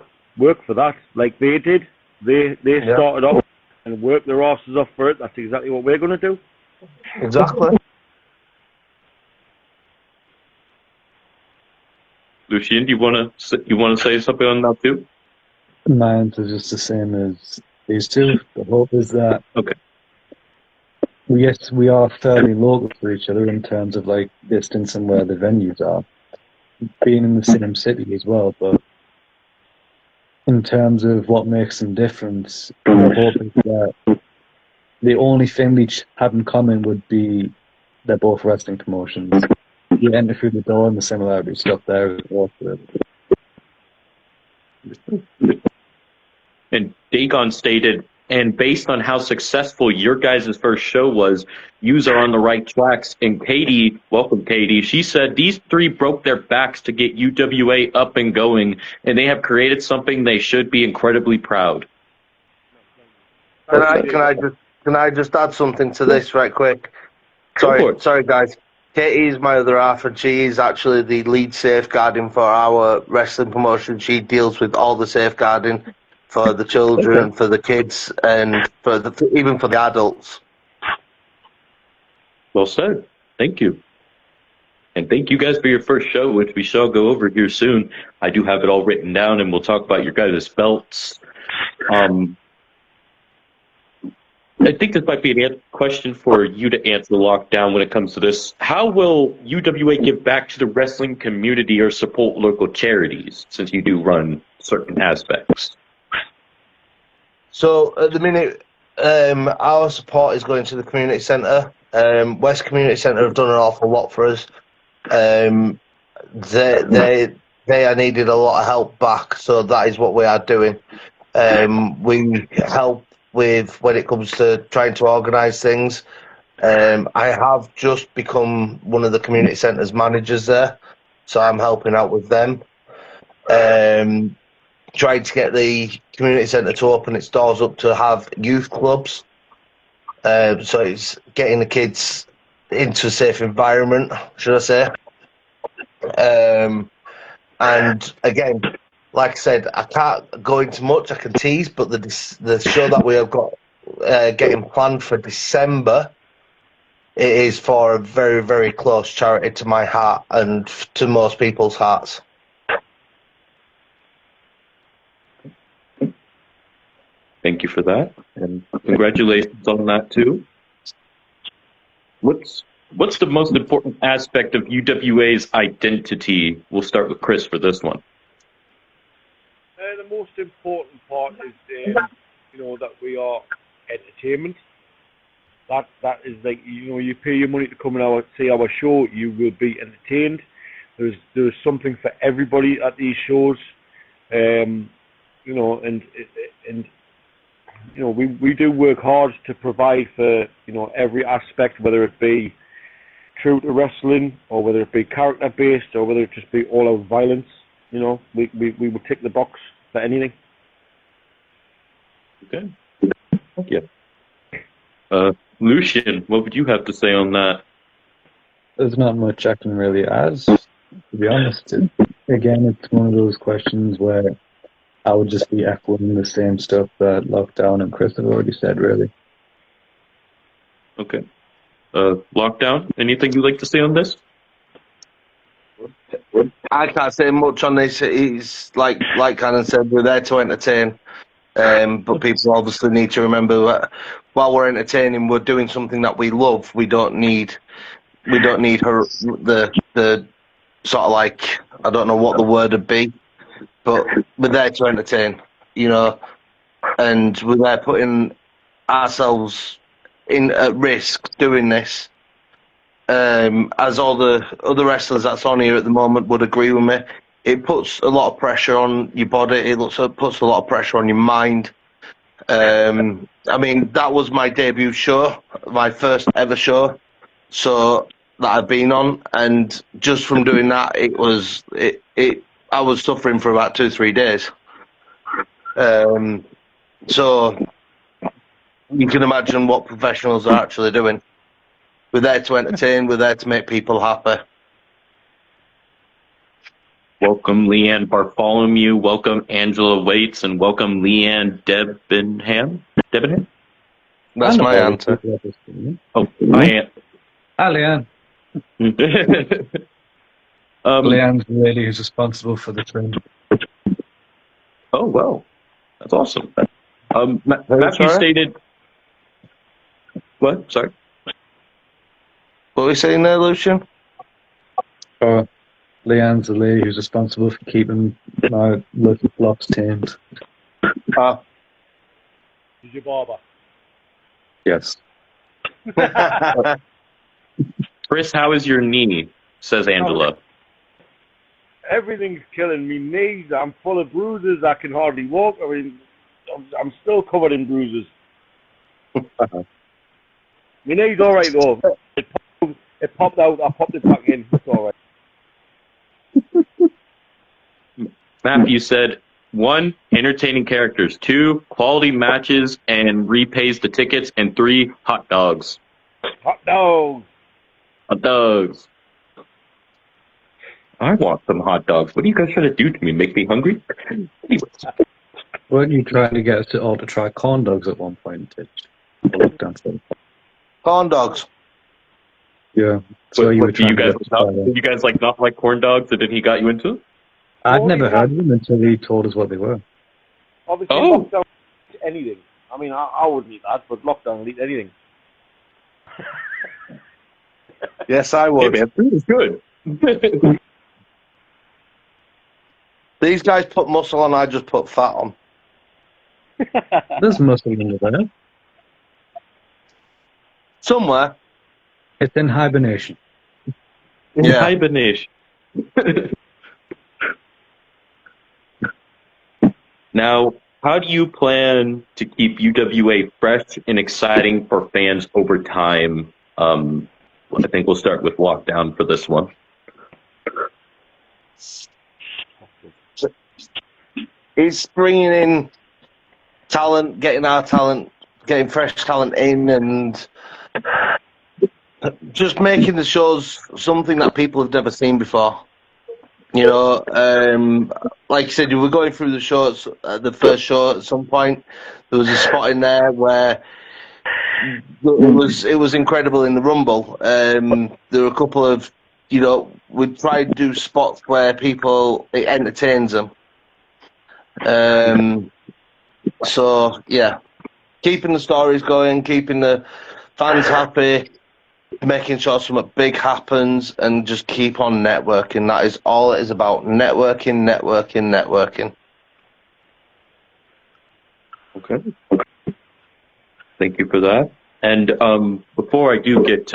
for that, like they did. They started off and worked their asses off for it. That's exactly what we're going to do. Exactly. Lucien, do you want to say something on that too? My answer is just the same as these two. The hope is that yes, we are fairly local to each other in terms of like distance and where the venues are, being in the same city as well. But in terms of what makes them different, the hope is that the only thing they have in common would be they're both wrestling promotions. You enter through the door and the similarity stuff there is also. And Dagon stated, and based on how successful your guys' first show was, yous are on the right tracks. And Katie, welcome Katie, she said these three broke their backs to get UWA up and going, and they have created something they should be incredibly proud. Can I just add something to this right quick? Sorry guys. Katie is my other half, and she is actually the lead safeguarding for our wrestling promotion. She deals with all the safeguarding for the children, for the kids, and even for the adults. Well said. Thank you. And thank you guys for your first show, which we shall go over here soon. I do have it all written down, and we'll talk about your guys' belts. I think this might be a question for you to answer, Lockdown, when it comes to this. How will UWA give back to the wrestling community or support local charities, since you do run certain aspects? So at the minute, our support is going to the community centre. West Community Centre have done an awful lot for us. They are needed a lot of help back, so that is what we are doing. We help with when it comes to trying to organise things. I have just become one of the community centre's managers there, so I'm helping out with them. Trying to get the community centre to open its doors up to have youth clubs. So it's getting the kids into a safe environment, should I say. And again, like I said, I can't go into much. I can tease, but the show that we have got getting planned for December, it is for a very, very close charity to my heart and to most people's hearts. Thank you for that, and congratulations on that too. What's the most important aspect of UWA's identity? We'll start with Chris for this one. The most important part is, that we are entertainment. That is like, you pay your money to come and see our show, you will be entertained. There's something for everybody at these shows, and we do work hard to provide for, every aspect, whether it be true to wrestling or whether it be character based or whether it just be all out violence. We would tick the box for anything. Okay. Thank you. Lucien, what would you have to say on that? There's not much I can really add, to be honest. Again, it's one of those questions where I would just be echoing the same stuff that Lockdown and Chris have already said, really. Okay. Lockdown, anything you'd like to say on this? I can't say much on this. It's like Cannon said, we're there to entertain. But people obviously need to remember that while we're entertaining, we're doing something that we love. We don't need the sort of like, I don't know what the word would be, but we're there to entertain, you know, and we're there putting ourselves at risk doing this. As all the other wrestlers that's on here at the moment would agree with me, it puts a lot of pressure on your body. It puts a lot of pressure on your mind. I mean, that was my debut show, my first ever show, so that I've been on, and just from doing that, I was suffering for about 2-3 days. So you can imagine what professionals are actually doing. We're there to entertain. We're there to make people happy. Welcome, Leanne Bartholomew. Welcome, Angela Waits, and welcome, Leanne Debenham. Debenham? That's my answer. Oh, hi, Hi, Leanne. Leanne's the lady who's responsible for the train. Oh, well, that's awesome. Matthew stated... What? Sorry? What were we saying there, Lucian? Leanne's the lady who's responsible for keeping my little flocks tamed. She's your barber. Yes. Chris, how is your knee? Says Angela. Everything's killing me. Knees, I'm full of bruises. I can hardly walk. I mean, I'm still covered in bruises. My knee's all right, though. It popped out. I popped it back in. It's all right. Matthew said, 1, entertaining characters. 2, quality matches and repays the tickets. And 3, hot dogs. Hot dogs. Hot dogs. I want some hot dogs. What are you guys trying to do to me? Make me hungry? Weren't you trying to get us to all to try corn dogs at one point? Corn dogs. Yeah. So you guys like not like corn dogs, and then he got you into it? I'd never heard of them until he told us what they were. Obviously, Lockdown eats anything. I mean, I wouldn't eat that, but Lockdown will eat anything. Yes, I would. Hey, man, food is good. These guys put muscle on, I just put fat on. There's muscle in there. Somewhere. It's in hibernation. Yeah. Hibernation. Now, how do you plan to keep UWA fresh and exciting for fans over time? I think we'll start with Lockdown for this one. It's bringing in talent, getting our talent, getting fresh talent in, and just making the shows something that people have never seen before. You know, like I said, you were going through the shows, the first show at some point. There was a spot in there where it was incredible in the Rumble. There were a couple of, you know, we tried to do spots where it entertains them. So yeah, keeping the stories going, keeping the fans happy, making sure something big happens, and just keep on networking. That is all it is about. Networking. Okay. Thank you for that. And before I do get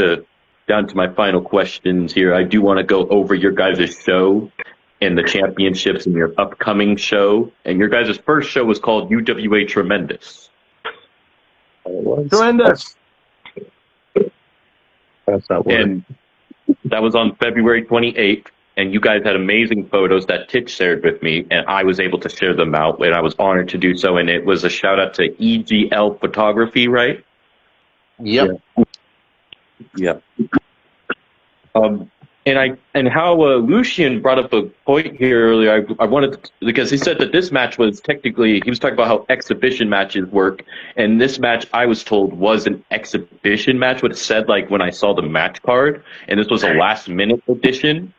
down to my final questions here, I do want to go over your guys' show and the championships in your upcoming show. And your guys' first show was called UWA Tremendous. Tremendous. That's that word. And that was on February 28th. And you guys had amazing photos that Titch shared with me, and I was able to share them out, and I was honored to do so. And it was a shout out to EGL Photography, right? Yep. Yeah. And how Lucian brought up a point here earlier. I wanted to, because he said that this match was technically, he was talking about how exhibition matches work, and this match I was told was an exhibition match. What it said, like when I saw the match card, and this was a last minute edition.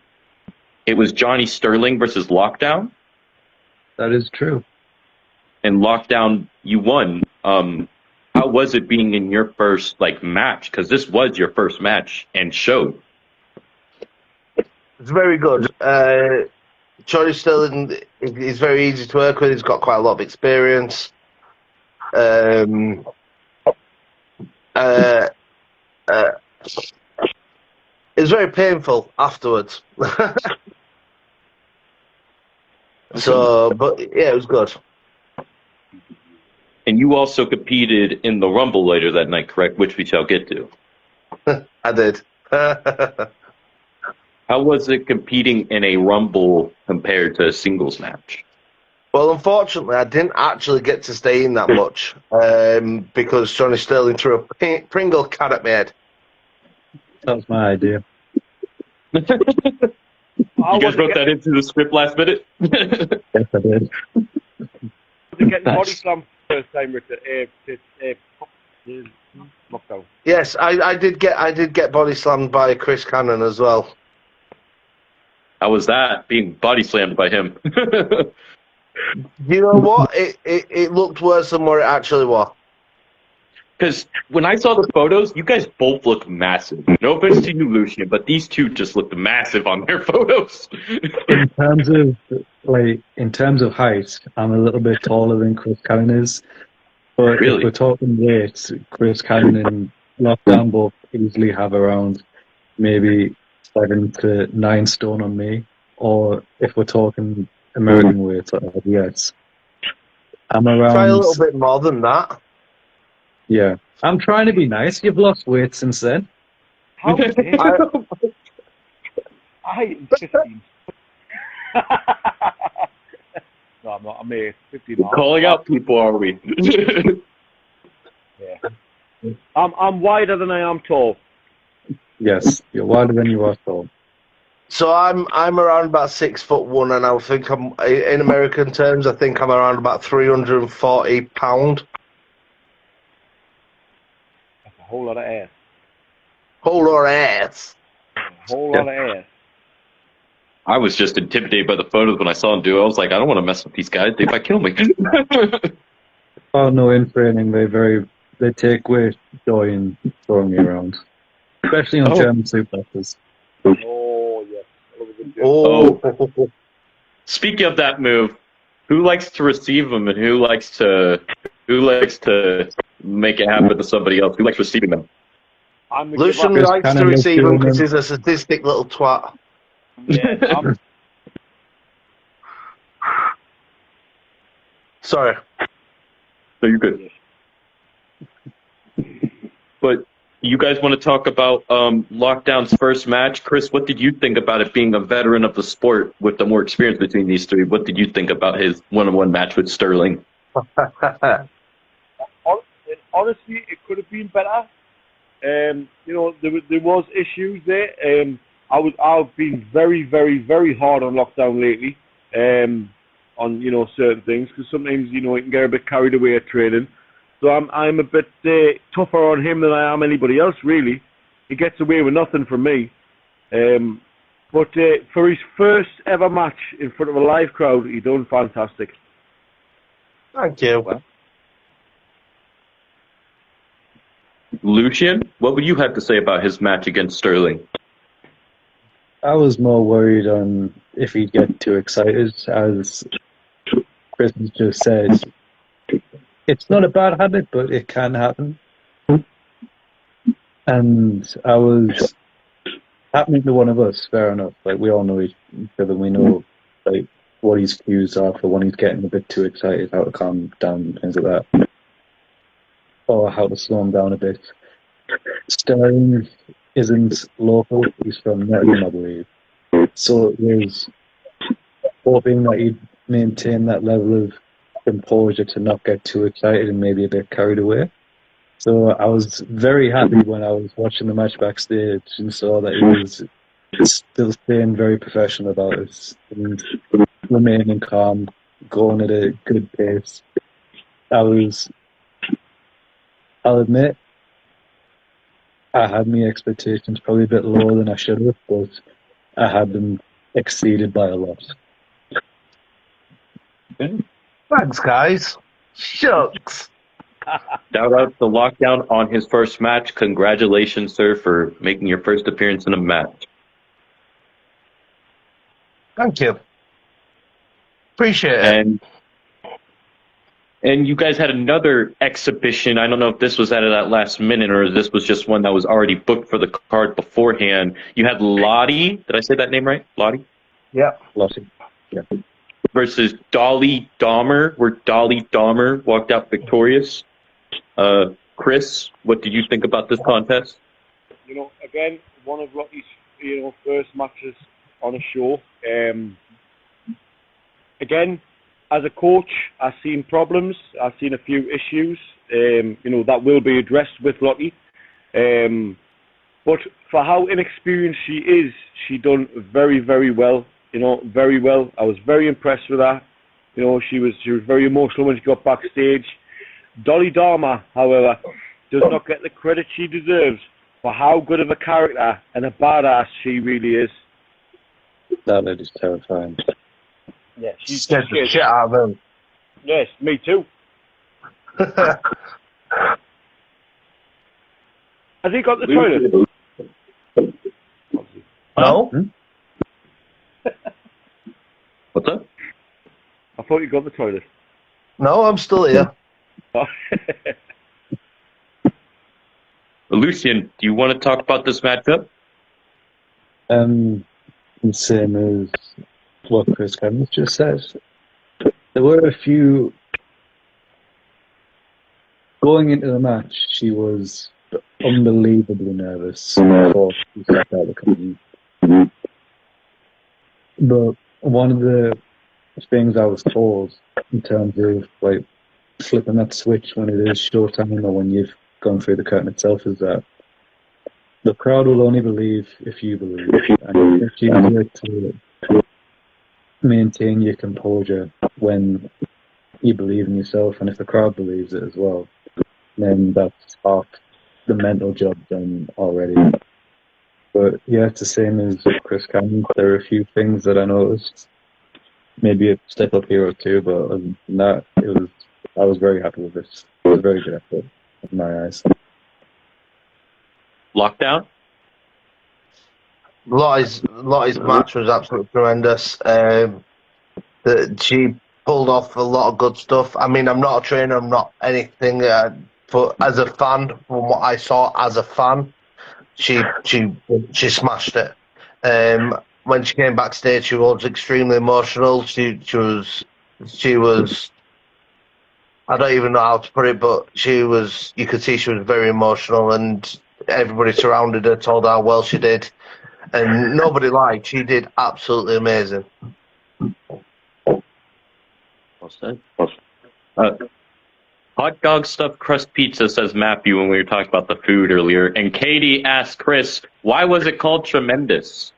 It was Johnny Sterling versus Lockdown, That is true. and Lockdown, you won. How was it being in your first match? Because this was your first match and show. It's very good. Johnny Sterling is very easy to work with. He's got quite a lot of experience. It's very painful afterwards. But yeah, it was good. And you also competed in the Rumble later that night, correct? Which we shall get to. I did. How was it competing in a Rumble compared to a singles match? Well, unfortunately, I didn't actually get to stay in that much because Johnny Sterling threw a Pringle can at my head. That was my idea. You guys wrote that into the script last minute? Yes, I did. Getting body slammed first time with Lockdown. Yes, I did get body slammed by Chris Cannon as well. How was that, being body slammed by him? You know what? It looked worse than what it actually was. Because when I saw the photos, you guys both look massive. No offense to you, Lucian, but these two just looked massive on their photos. In terms of height, I'm a little bit taller than Chris Cannon is. But Really? if we're talking weight, Chris Cannon and Lockdown both easily have around maybe 7 to 9 stone on me. Or if we're talking American weight, yes, I'm around. Try a little bit more than that. Yeah, I'm trying to be nice. You've lost weight since then. How dare I am 15. No, I'm not. I'm 15. Calling out people, are we? Yeah. I'm wider than I am tall. Yes, you're wider than you are tall. So I'm around about 6'1", and I think I'm in American terms. I think I'm around about 340 pound. That's a whole lot of ass. Whole lot of ass. A whole lot of ass. I was just intimidated by the photos when I saw him do it. I was like, I don't want to mess with these guys. They might kill me. Oh no, in training they take great joy in throwing me around, especially on German suplexes. Oh yes. Oh. Speaking of that move, who likes to receive them and who likes to make it happen to somebody else? Who likes receiving them? Lucian likes to receive them because he's a sadistic little twat. Yeah, Sorry. So you're good. But you guys want to talk about Lockdown's first match? Chris, what did you think about it being a veteran of the sport with the more experience between these three? What did you think about his one-on-one match with Sterling? honestly, it could have been better. There was issues there. I've been very, very, very hard on Lockdown lately. On certain things because sometimes he can get a bit carried away at training. So I'm a bit tougher on him than I am anybody else. Really, he gets away with nothing from me. But for his first ever match in front of a live crowd, he done fantastic. Thank you. Lucian, what would you have to say about his match against Sterling? I was more worried on if he'd get too excited, as Chris just said. It's not a bad habit, but it can happen. And I was happening to one of us, fair enough. Like, we all know each other, we know what his cues are for when he's getting a bit too excited, how to calm down, things like that. Or how to slow him down a bit. Sterling isn't local, he's from Nottingham, I believe. So it was hoping that he'd maintain that level of composure to not get too excited and maybe a bit carried away. So I was very happy when I was watching the match backstage and saw that he was still staying very professional about it and remaining calm, going at a good pace. I'll admit, I had my expectations probably a bit lower than I should have, but I had them exceeded by a lot. Thanks, guys. Shucks. Shout out to Lockdown on his first match. Congratulations, sir, for making your first appearance in a match. Thank you. Appreciate it. And you guys had another exhibition. I don't know if this was at that last minute or this was just one that was already booked for the card beforehand. You had Lottie. Did I say that name right? Lottie? Yeah. Lottie. Yeah. Versus Dolly Dahmer, where Dolly Dahmer walked out victorious. Chris, what did you think about this contest? Again, one of Lottie's, first matches on a show. Again, as a coach, I've seen problems. I've seen a few issues. That will be addressed with Lottie. But for how inexperienced she is, she done very, very well. Very well. I was very impressed with her. She was very emotional when she got backstage. Dolly Dahmer, however, does not get the credit she deserves for how good of a character and a badass she really is. That lady's terrifying. Yeah, she's scared the shit out of him. Yes, me too. Has he got the toilet? No? What's up? I thought you got the toilet. No, I'm still here. Lucian, do you want to talk about this matchup? The same as what Chris Cummins just said. There were a few. Going into the match, she was unbelievably nervous before she stepped out of the company. But one of the things I was told in terms of like flipping that switch when it is showtime or when you've gone through the curtain itself is that the crowd will only believe if you believe, and it's easier to maintain your composure when you believe in yourself, and if the crowd believes it as well, then that's half the mental job done already. But yeah, it's the same as Chris Cannon. There are a few things that I noticed, maybe a step up here or two, but other than that, I was very happy with this. It was a very good effort in my eyes. Lockdown? Lottie's match was absolutely tremendous. She pulled off a lot of good stuff. I mean, I'm not a trainer, I'm not anything, but as a fan, from what I saw as a fan, she smashed it. When she came backstage, she was extremely emotional. She was. I don't even know how to put it, but she was. You could see she was very emotional, and everybody surrounded her, told her how well she did, and nobody lied. She did absolutely amazing. Well said. Hot dog stuffed crust pizza, says Matthew when we were talking about the food earlier. And Katie asked Chris, why was it called tremendous?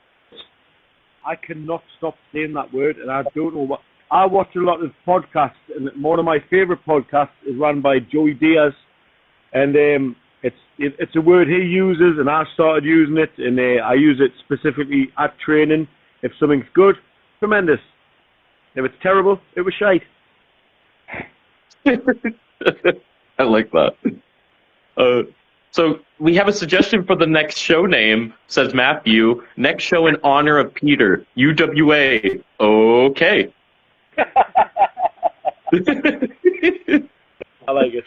I cannot stop saying that word, and I don't know what. I watch a lot of podcasts, and one of my favorite podcasts is run by Joey Diaz, and it's a word he uses, and I started using it, and I use it specifically at training. If something's good, tremendous. If it's terrible, it was shite. I like that. So we have a suggestion for the next show name, says Matthew. Next show in honor of Peter. UWA. Okay. I like it.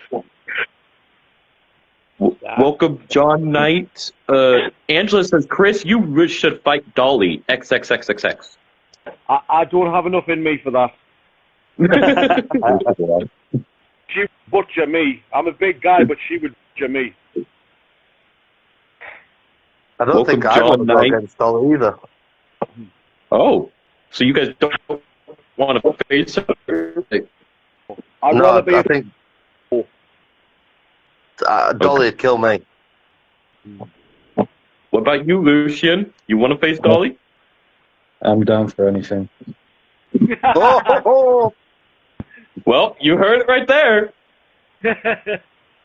Welcome, John Knight. Angela says, Chris, you should fight Dolly. XXXXX. I don't have enough in me for that. She would butcher me. I'm a big guy, but she would butcher me. I don't think I want to go against Dolly either. Oh, so you guys don't want to face her? I think Dolly would kill me. What about you, Lucian? You want to face Dolly? I'm down for anything. Oh. Well, you heard it right there.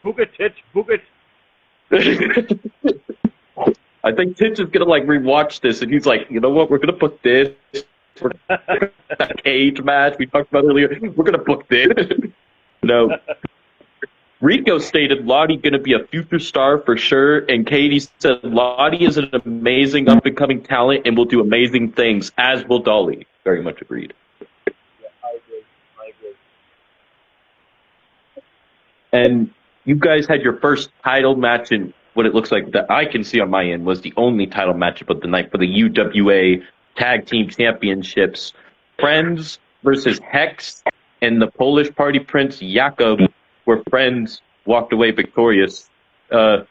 Book it, Titch, book it. I think Titch is gonna like rewatch this, and he's like, you know what? We're gonna book this. That cage match we talked about earlier. We're gonna book this. No. Rico stated Lottie gonna be a future star for sure, and Katie said Lottie is an amazing up and coming talent and will do amazing things, as will Dolly. Very much agreed. Yeah, I agree. And you guys had your first title match in what it looks like that I can see on my end was the only title matchup of the night for the UWA Tag Team Championships. Friends versus Hex and the Polish Party Prince Jakob, where Friends walked away victorious. You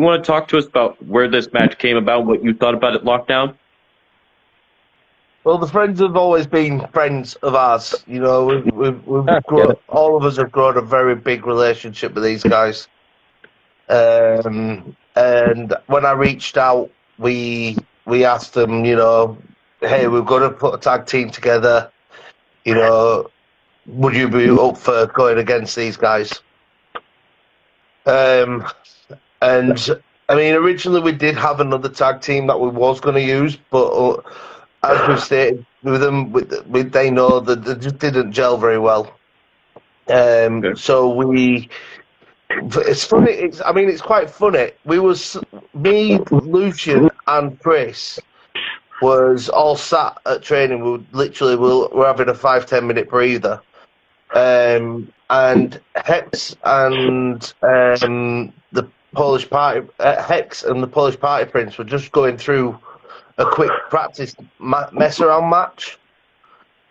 want to talk to us about where this match came about, what you thought about it, Lockdown? Well, the Friends have always been friends of ours. You know, we've grown, all of us have grown a very big relationship with these guys. And when I reached out, we asked them, you know, hey, we've got to put a tag team together. You know, would you be up for going against these guys? And I mean, originally we did have another tag team that we was going to use, but as we've stated with them, they know that they just didn't gel very well. So it's funny. It's quite funny. Me, Lucian, and Chris was all sat at training. We're having a 5-10 minute breather. And Hex and the Polish Party Prince were just going through a quick practice mess around match.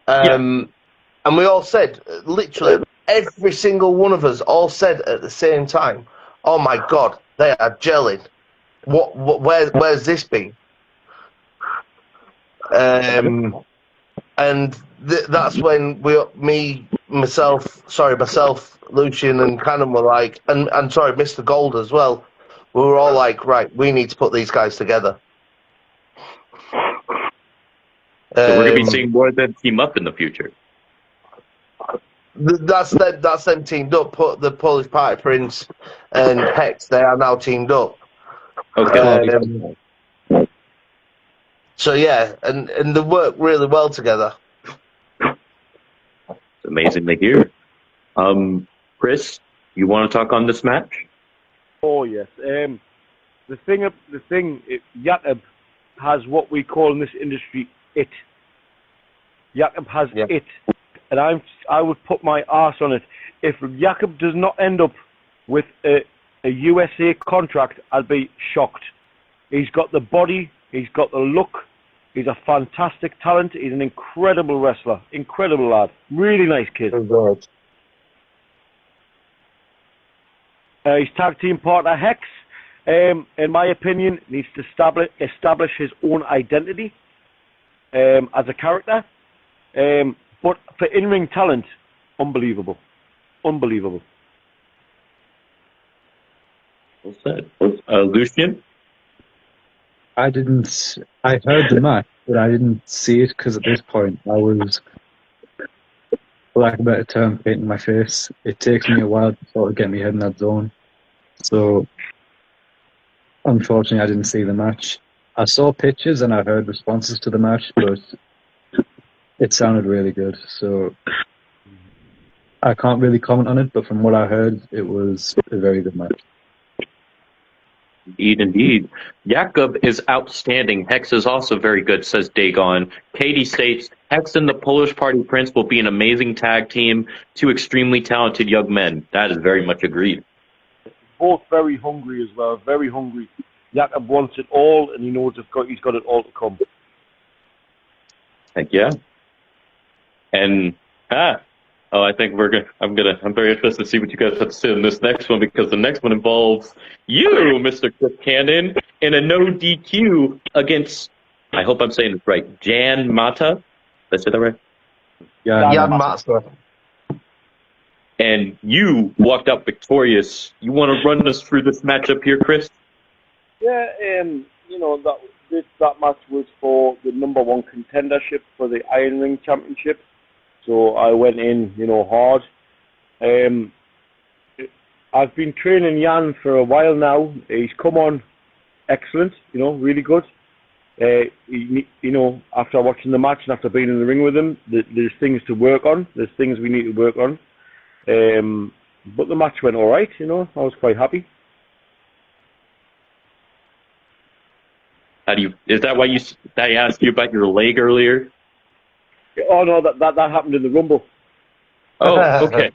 And we all said, literally every single one of us all said at the same time, "Oh my God, they are gelling. Where's this been?" That's when myself, Lucian, and Cannon were like, and Mr. Gold as well. We were all like, right, we need to put these guys together. So we're gonna be seeing more of them team up in the future. That's them teamed up. Put the Polish Party Prince and Hex. They are now teamed up. Okay. So yeah, and they work really well together. It's amazing to hear. Chris, you want to talk on this match? Oh yes. The thing, Jakob has what we call in this industry it. Jakob has it, and I would put my arse on it. If Jakob does not end up with a USA contract, I'd be shocked. He's got the body, he's got the look, he's a fantastic talent, he's an incredible wrestler, incredible lad, really nice kid. His tag team partner Hex, in my opinion, needs to establish his own identity as a character. But for in-ring talent, unbelievable. Unbelievable. Well said. Lucian? I heard the match, but I didn't see it because at this point I was, for lack of a better term, painting my face. It takes me a while to sort of get my head in that zone. So, unfortunately, I didn't see the match. I saw pictures and I heard responses to the match, but it sounded really good. So, I can't really comment on it, but from what I heard, it was a very good match. Indeed. Jakob is outstanding. Hex is also very good, says Dagon. Katie states, Hex and the Polish Party Prince will be an amazing tag team. Two extremely talented young men. That is very much agreed. Both very hungry as well, very hungry. Jakob wants it all, and he knows he's got it all to come. Heck yeah. And I think I'm very interested to see what you guys have to say in this next one, because the next one involves you, Mr. Chris Cannon, in a no DQ against, I hope I'm saying this right, Jan Mata. Did I say that right? Jan Mata. And you walked out victorious. You want to run us through this matchup here, Chris? Yeah, that match was for the number one contendership for the Iron Ring Championship. So I went in, hard. I've been training Jan for a while now. He's come on excellent, really good. After watching the match and after being in the ring with him, there's things to work on. There's things we need to work on. But the match went all right, I was quite happy. Is that why I asked you about your leg earlier? Oh no, that happened in the Rumble. Oh, okay.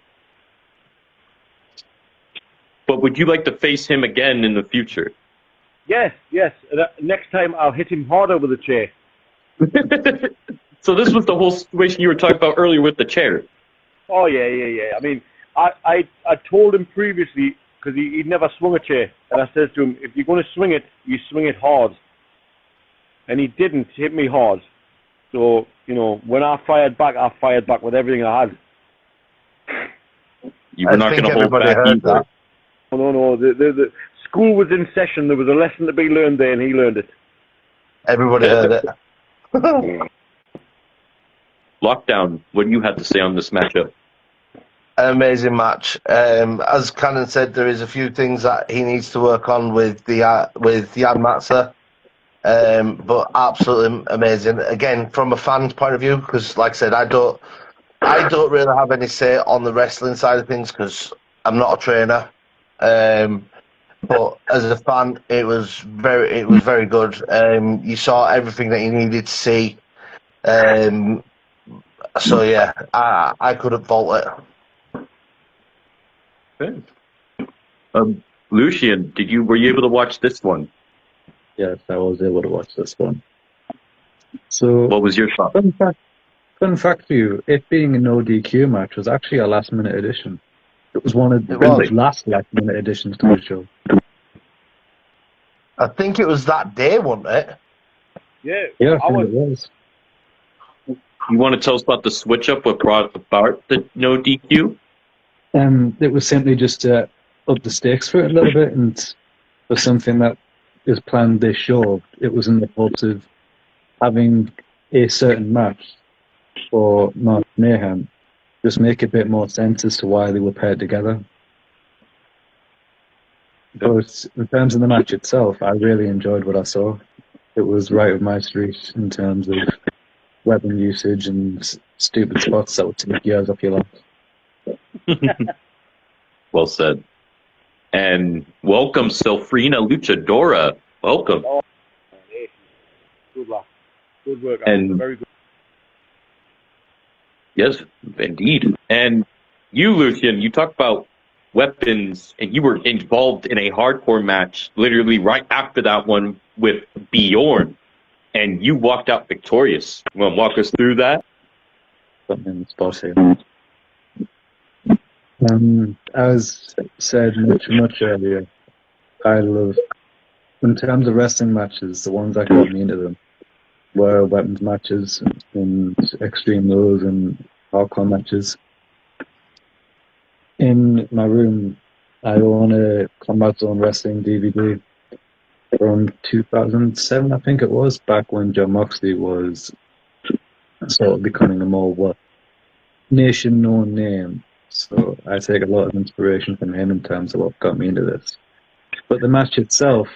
But would you like to face him again in the future? Yes. Next time I'll hit him harder with a chair. So this was the whole situation you were talking about earlier with the chair. Oh yeah. I mean, I told him previously because he'd never swung a chair, and I said to him, if you're going to swing it, you swing it hard. And he didn't hit me hard. So, when I fired back with everything I had. You were not going to hold back either. No. The school was in session. There was a lesson to be learned there, and he learned it. Everybody heard it. Lockdown, what do you have to say on this matchup? An amazing match. As Cannon said, there is a few things that he needs to work on with Jan Matza. But absolutely amazing. Again, from a fan's point of view, because like I said, I don't really have any say on the wrestling side of things because I'm not a trainer. But as a fan, it was very good. You saw everything that you needed to see. So yeah, I couldn't fault it. Okay. Lucian, were you able to watch this one? Yes, I was able to watch this one. So, what was your thought? Fun fact for you, it being a no DQ match was actually a last minute addition. It was one of the last last minute additions to the show. I think it was that day, wasn't it? Yeah, I think it was. You want to tell us about the switch up? What brought about the no DQ? It was simply just to up the stakes for it a little bit, and for something that is planned this show, it was in the hopes of having a certain match for Mark Mayhem just make a bit more sense as to why they were paired together. But in terms of the match itself, I really enjoyed what I saw. It was right up my street in terms of weapon usage and stupid spots that would take years off your life. Well said. And welcome, Selfrina Luchadora. Welcome. Oh, good luck. Good work. And very good. Yes, indeed. And you, Lucian, you talked about weapons, and you were involved in a hardcore match literally right after that one with Bjorn, and you walked out victorious. You want to walk us through that? Something spotty. As said much earlier, I love, in terms of wrestling matches, the ones that got me into them were weapons matches and extreme rules and hardcore matches. In my room, I own a Combat Zone Wrestling DVD from 2007, I think it was, back when John Moxley was sort of becoming a more nation-known name. So I take a lot of inspiration from him in terms of what got me into this. But the match itself,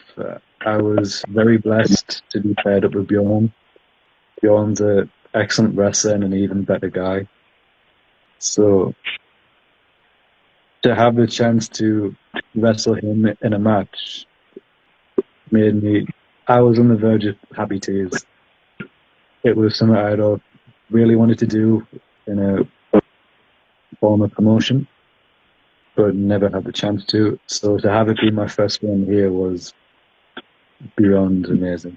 I was very blessed to be paired up with Bjorn. Bjorn's an excellent wrestler and an even better guy. So to have the chance to wrestle him in a match I was on the verge of happy tears. It was something I'd really wanted to do in a form of promotion, but never had the chance to. So to have it be my first one here was beyond amazing.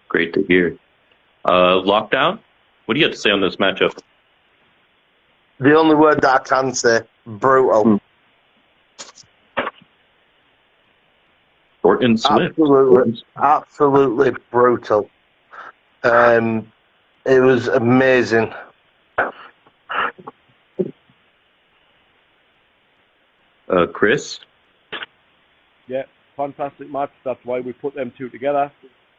Great to hear. Lockdown, what do you have to say on this matchup? The only word that I can say, brutal. Short and swift. Absolutely brutal. It was amazing. Chris? Yeah, fantastic match. That's why we put them two together.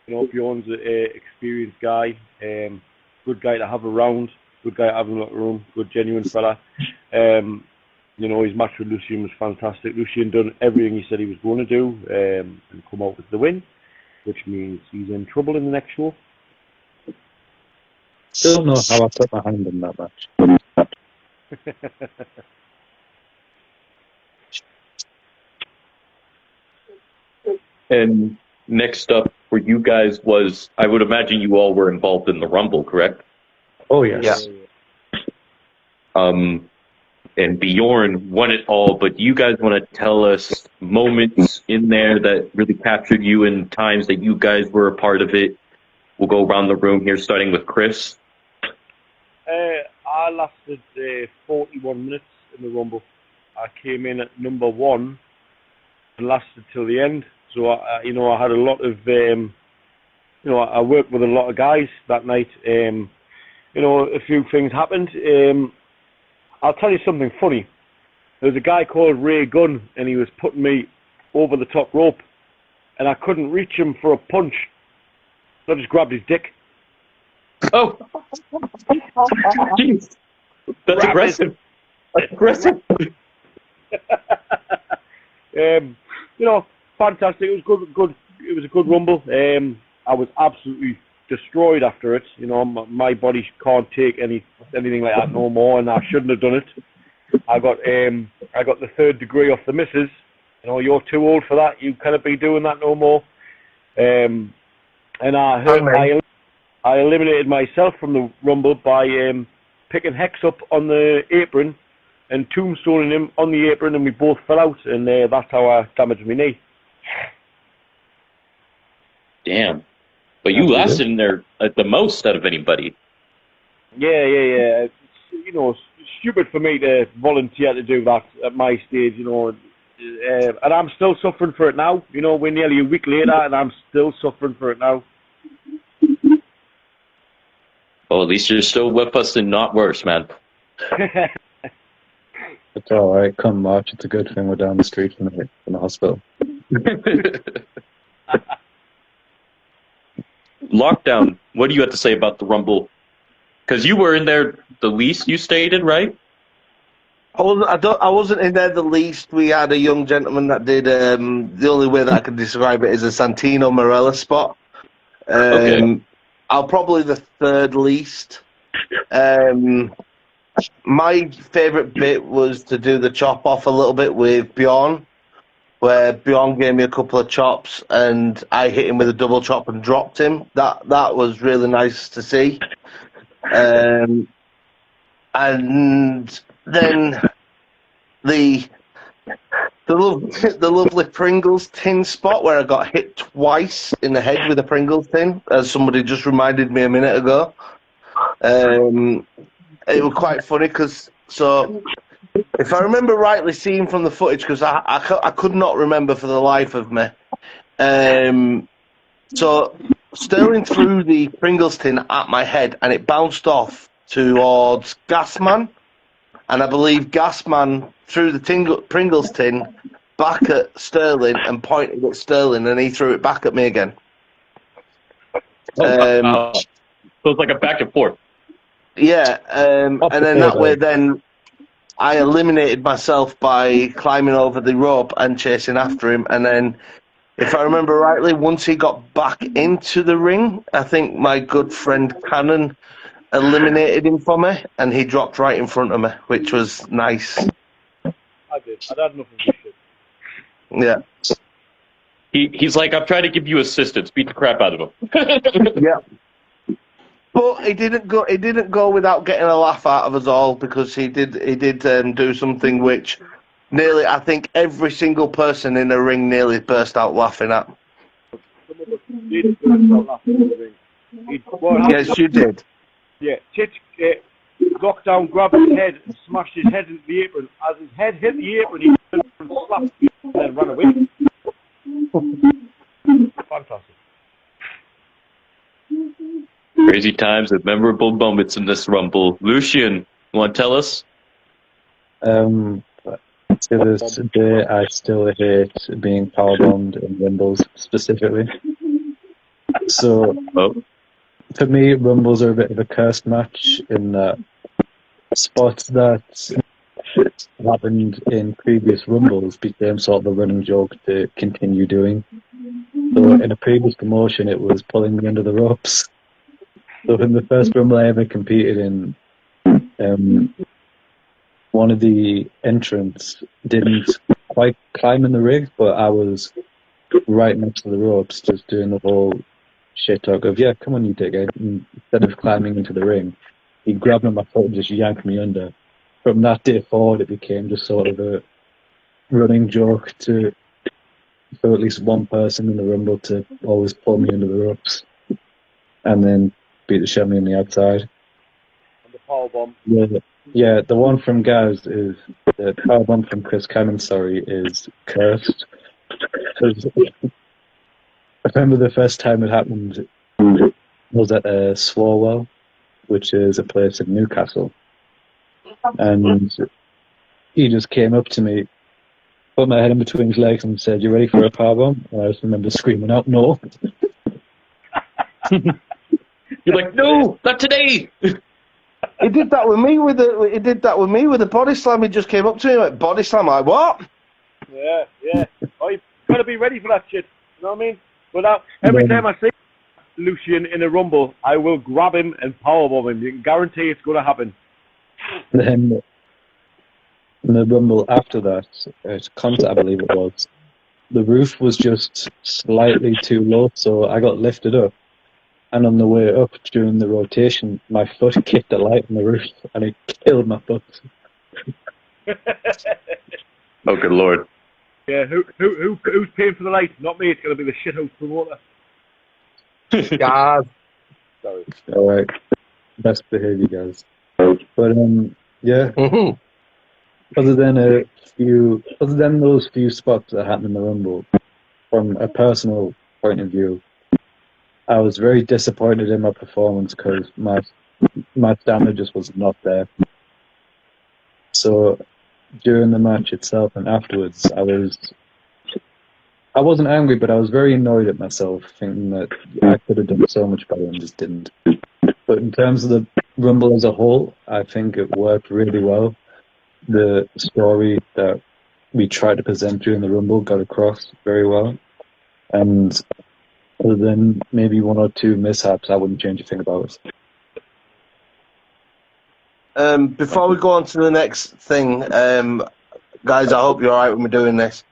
You know, Bjorn's an experienced guy, good guy to have around, good guy to have in the locker room, good genuine fella. You know, his match with Lucien was fantastic. Lucien done everything he said he was going to do and come out with the win, which means he's in trouble in the next show. Don't know how I put my hand in that match. And next up for you guys was, I would imagine you all were involved in the Rumble, correct? Oh, yes. Yeah. And Bjorn won it all, but do you guys want to tell us moments in there that really captured you and times that you guys were a part of it? We'll go around the room here, starting with Chris. I lasted 41 minutes in the Rumble. I came in at number 1 and lasted till the end. So, you know, I had a lot of, you know, I worked with a lot of guys that night. You know, a few things happened. I'll tell you something funny. There was a guy called Ray Gunn, and he was putting me over the top rope, and I couldn't reach him for a punch. So I just grabbed his dick. Oh, jeez, that's aggressive. That's aggressive. You know, fantastic. It was good. It was a good Rumble. I was absolutely destroyed after it. You know, my body can't take anything like that no more, and I shouldn't have done it. I got the 3rd degree off the missus. You know, you're too old for that. You can't be doing that no more. And I eliminated myself from the Rumble by picking Hex up on the apron and tombstoning him on the apron, and we both fell out, and that's how I damaged my knee. Damn. But you lasted in there at the most out of anybody. Yeah. It's, you know, stupid for me to volunteer to do that at my stage, you know. And I'm still suffering for it now. You know, we're nearly a week later, and I'm still suffering for it now. Well, at least you're still with us and not worse, man. It's all right. Come March, it's a good thing we're down the street from the hospital. Lockdown, what do you have to say about the Rumble? Because you were in there the least, you stated, right? I wasn't in there the least. We had a young gentleman that did. The only way that I can describe it is a Santino Marella spot. Okay. I'm probably the 3rd least. My favourite bit was to do the chop off a little bit with Bjorn, where Bjorn gave me a couple of chops and I hit him with a double chop and dropped him. That was really nice to see. And then the lovely Pringles tin spot where I got hit twice in the head with a Pringles tin, as somebody just reminded me a minute ago. It was quite funny because, so if I remember rightly, seeing from the footage, because I could not remember for the life of me. So Sterling threw the Pringles tin at my head and it bounced off towards Gasman, and I believe Gasman threw the Pringles tin back at Sterling and pointed at Sterling, and he threw it back at me again. So it's like a back and forth. Yeah, and then that way, then I eliminated myself by climbing over the rope and chasing after him. And then, if I remember rightly, once he got back into the ring, I think my good friend Cannon eliminated him for me, and he dropped right in front of me, which was nice. I did. I'd had enough of this shit. Yeah. He's like, I'm trying to give you assistance. Beat the crap out of him. Yeah. But he didn't go without getting a laugh out of us all, because he did do something which nearly, I think every single person in the ring nearly burst out laughing at. Some of us did burst out laughing in the ring. Yes, you did. Yeah, Titch knocked down, grabbed his head, and smashed his head into the apron. As his head hit the apron, he turned and slapped me and then ran away. Fantastic. Crazy times and memorable moments in this Rumble. Lucien, you want to tell us? To this day, I still hate being powerbombed in Rumbles specifically. So, Oh, for me, Rumbles are a bit of a cursed match in that spots that happened in previous Rumbles became sort of a running joke to continue doing. So, in a previous promotion, it was pulling me under the ropes. So, in the first Rumble I ever competed in, one of the entrants didn't quite climb in the rig, but I was right next to the ropes, just doing the whole shit talk of, yeah, come on, you dickhead. And instead of climbing into the ring, he grabbed me on my foot and just yanked me under. From that day forward, it became just sort of a running joke for at least one person in the Rumble to always pull me under the ropes and then beat the shit out of me on the outside. And the powerbomb. Yeah, the one from Gaz is the powerbomb from Chris Cannon, is cursed. 'Cause I remember the first time it happened was at Swarwell, which is a place in Newcastle. And he just came up to me, put my head in between his legs and said, "You ready for a powerbomb?" And I just remember screaming out, "No." you're like, no, not today. He did that with me with the body slam. He just came up to me and went, body slam. I'm like, what? Yeah. Oh, you've got to be ready for that shit. You know what I mean? But now, every time I see Lucian in a Rumble, I will grab him and powerbomb him. You can guarantee it's going to happen. Then in the Rumble after that, at Concert, I believe it was, the roof was just slightly too low, so I got lifted up. And on the way up during the rotation, my foot kicked a light on the roof, and it killed my foot. Oh, good lord. Yeah, who's paying for the light? Not me. It's going to be the shithouse promoter. God. Sorry. All right, best behavior, guys. But yeah. Other than those few spots that happened in the Rumble, from a personal point of view, I was very disappointed in my performance because my stamina just was not there. So during the match itself and afterwards, I wasn't angry, but I was very annoyed at myself, thinking that I could have done so much better and just didn't. But in terms of the Rumble as a whole, I think it worked really well. The story that we tried to present during the Rumble got across very well. And other than maybe one or two mishaps, I wouldn't change a thing about it. Before we go on to the next thing, guys, I hope you're all right with me doing this.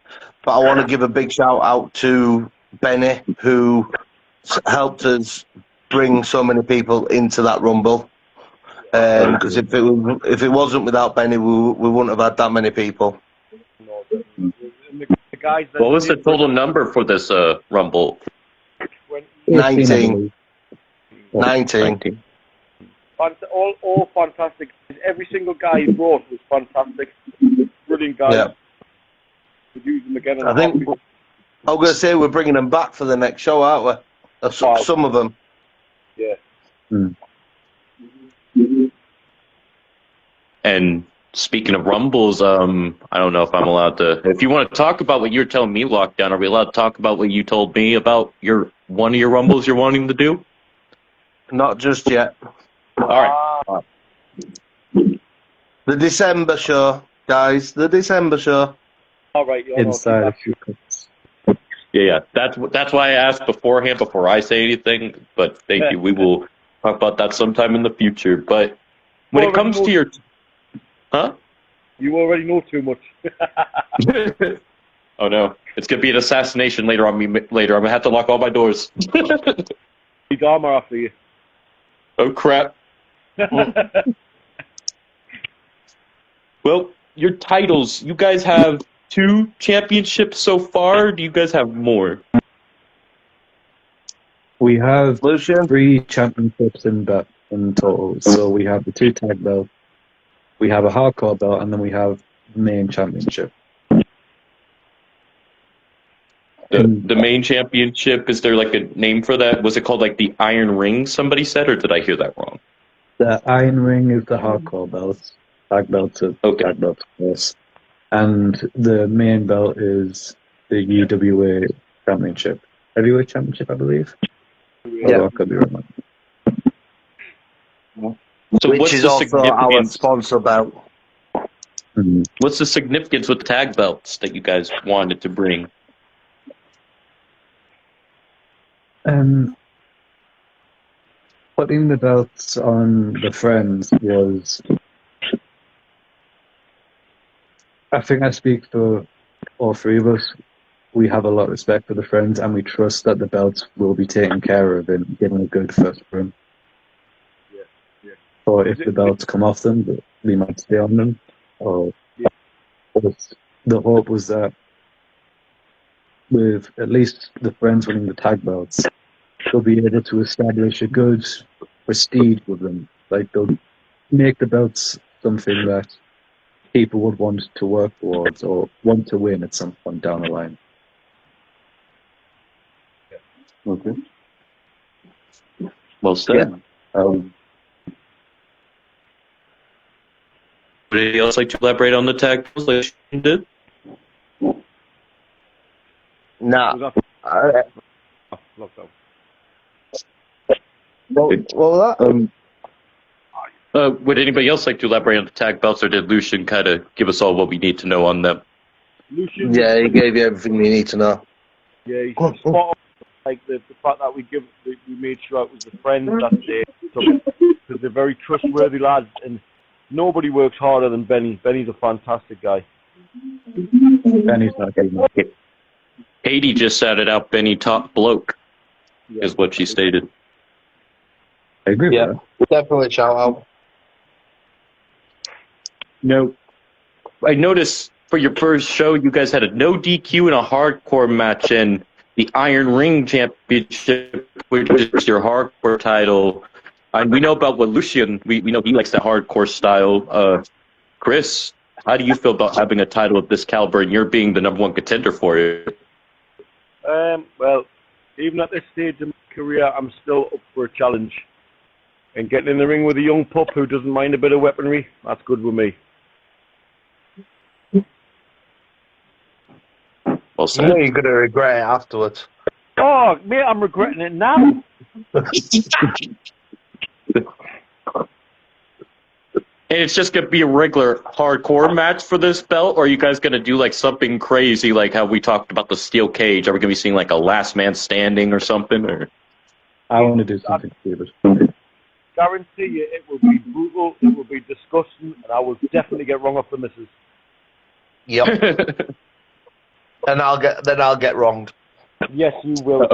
But I want to give a big shout out to Benny, who helped us bring so many people into that Rumble. Because if it wasn't without Benny, we wouldn't have had that many people. The guys that What was the total number for this Rumble? 19. 19. All fantastic. Every single guy he brought was fantastic. Brilliant guys. Yeah. We'd use them again. I think I was going to say we're bringing them back for the next show, aren't we? Some of them. Yeah. And speaking of Rumbles, I don't know if I'm allowed to. If you want to talk about what you're telling me, Lockdown, are we allowed to talk about what you told me about one of your Rumbles you're wanting to do? Not just yet. All right. The December show, guys. The December show. All right. Inside a few clips. Yeah. That's why I asked beforehand before I say anything. But thank you. We will talk about that sometime in the future. But when it comes to your, huh? You already know too much. Oh no, it's gonna be an assassination later on me. Later, I'm gonna have to lock all my doors. Big armor after you. Oh crap. Well, your titles. You guys have 2 championships so far. Do you guys have more? We have Lucian? 3 championships in total. So we have the 2 tag belts, we have a hardcore belt, and then we have the main championship. The main championship, is there like a name for that? Was it called like the Iron Ring, somebody said, or did I hear that wrong? The Iron Ring is the hardcore belt. Tag belts are Okay. tag belts, of course. and the main belt is the UWA Championship, Heavyweight Championship, I believe. Yeah. I could be wrong. So Which what's is the also our significance? sponsor belt. Mhm. What's the significance with tag belts that you guys wanted to bring? Putting the belts on the Friends was, I think I speak for all three of us. We have a lot of respect for the Friends, and we trust that the belts will be taken care of and given a good first run. Yeah. Or if the belts come off them, we might stay on them. Or the hope was that with at least the Friends winning the tag belts, they'll be able to establish a good prestige with them. Like, they'll make the belts something that people would want to work towards or want to win at some point down the line. Okay. Well said. Would anybody else like to elaborate on the tag belts like you did? Nah. Lockdown. What was that? Would anybody else like to elaborate on the tag belts, or did Lucian kind of give us all what we need to know on them? Lucian, Yeah, he gave you everything you need to know. yeah, he's spot on. Like the fact that we made sure it was the Friends that day, because they're very trustworthy lads, and nobody works harder than Benny. Benny's a fantastic guy. Benny's not getting it. Katie just shouted out Benny top bloke, is what she stated. I agree Yeah, with that. definitely shout out. No, I noticed for your first show, you guys had a no DQ and a hardcore match in the Iron Ring Championship, which is your hardcore title. And we know about what Lucian, we know he likes the hardcore style. Chris, how do you feel about having a title of this caliber and you're being the number one contender for it? Well, even at this stage of my career, I'm still up for a challenge. And getting in the ring with a young pup who doesn't mind a bit of weaponry, that's good with me. Well You know said. you're going to regret it afterwards. Oh, mate, I'm regretting it now. And it's just going to be a regular hardcore match for this belt, or are you guys going to do like something crazy like how we talked about the steel cage? Are we going to be seeing like a last man standing or something? Or I want to do something stupid. Guarantee you it will be brutal, it will be disgusting, and I will definitely get wrong off the missus. Yep. And I'll get wronged. Yes, you will.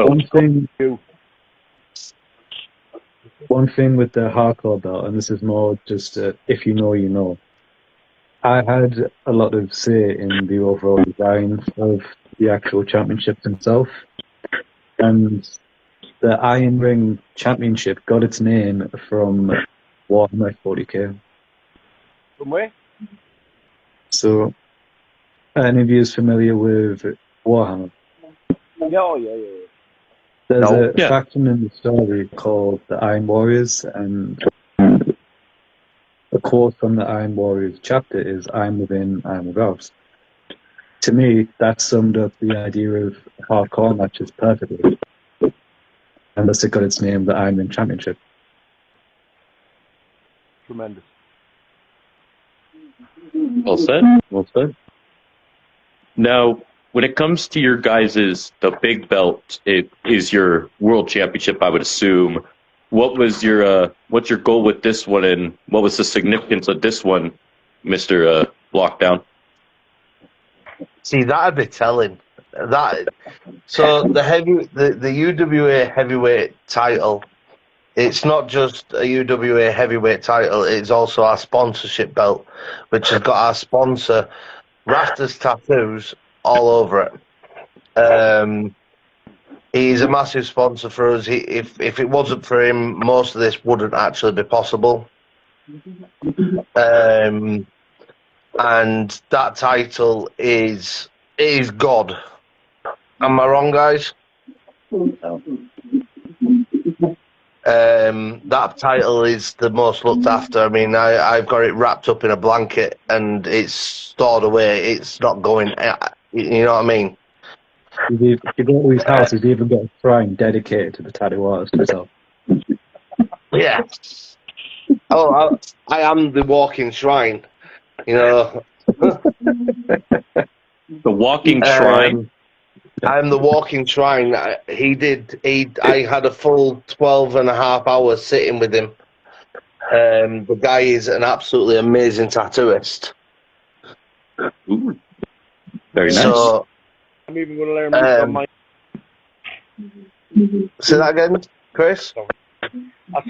One thing with the hardcore belt, and this is more just if you know, you know. I had a lot of say in the overall design of the actual championship itself, and the Iron Ring Championship got its name from Warhammer 40k. From where? So, any of you is familiar with Warhammer? Yeah. There's a Yeah. faction in the story called the Iron Warriors, and a quote from the Iron Warriors chapter is, "I'm within, I'm without." To me, that summed up the idea of hardcore matches perfectly. And thus it got its name, the Iron Ring Championship. Tremendous. Well said. Well said. Now, when it comes to your guys's, the big belt, it is your world championship, I would assume. What was what's your goal with this one, and what was the significance of this one, Mr. Lockdown? See, that'd be telling. So the UWA heavyweight title, it's not just a UWA heavyweight title, it's also our sponsorship belt, which has got our sponsor Rafters tattoos all over it. He's a massive sponsor for us. If it wasn't for him, most of this wouldn't actually be possible. And that title is God. Am I wrong, guys? That title is the most looked after. I mean, I've got it wrapped up in a blanket and it's stored away. It's not going. You know what I mean? If you go to his house, he's even got a shrine dedicated to the tattoo artist himself. Yeah. Oh, I am the walking shrine. You know. The walking shrine. I'm the walking shrine. I had a full 12 and a half hours sitting with him. The guy is an absolutely amazing tattooist. Ooh, very nice. So, I'm even going to learn on my. say that again, Chris? I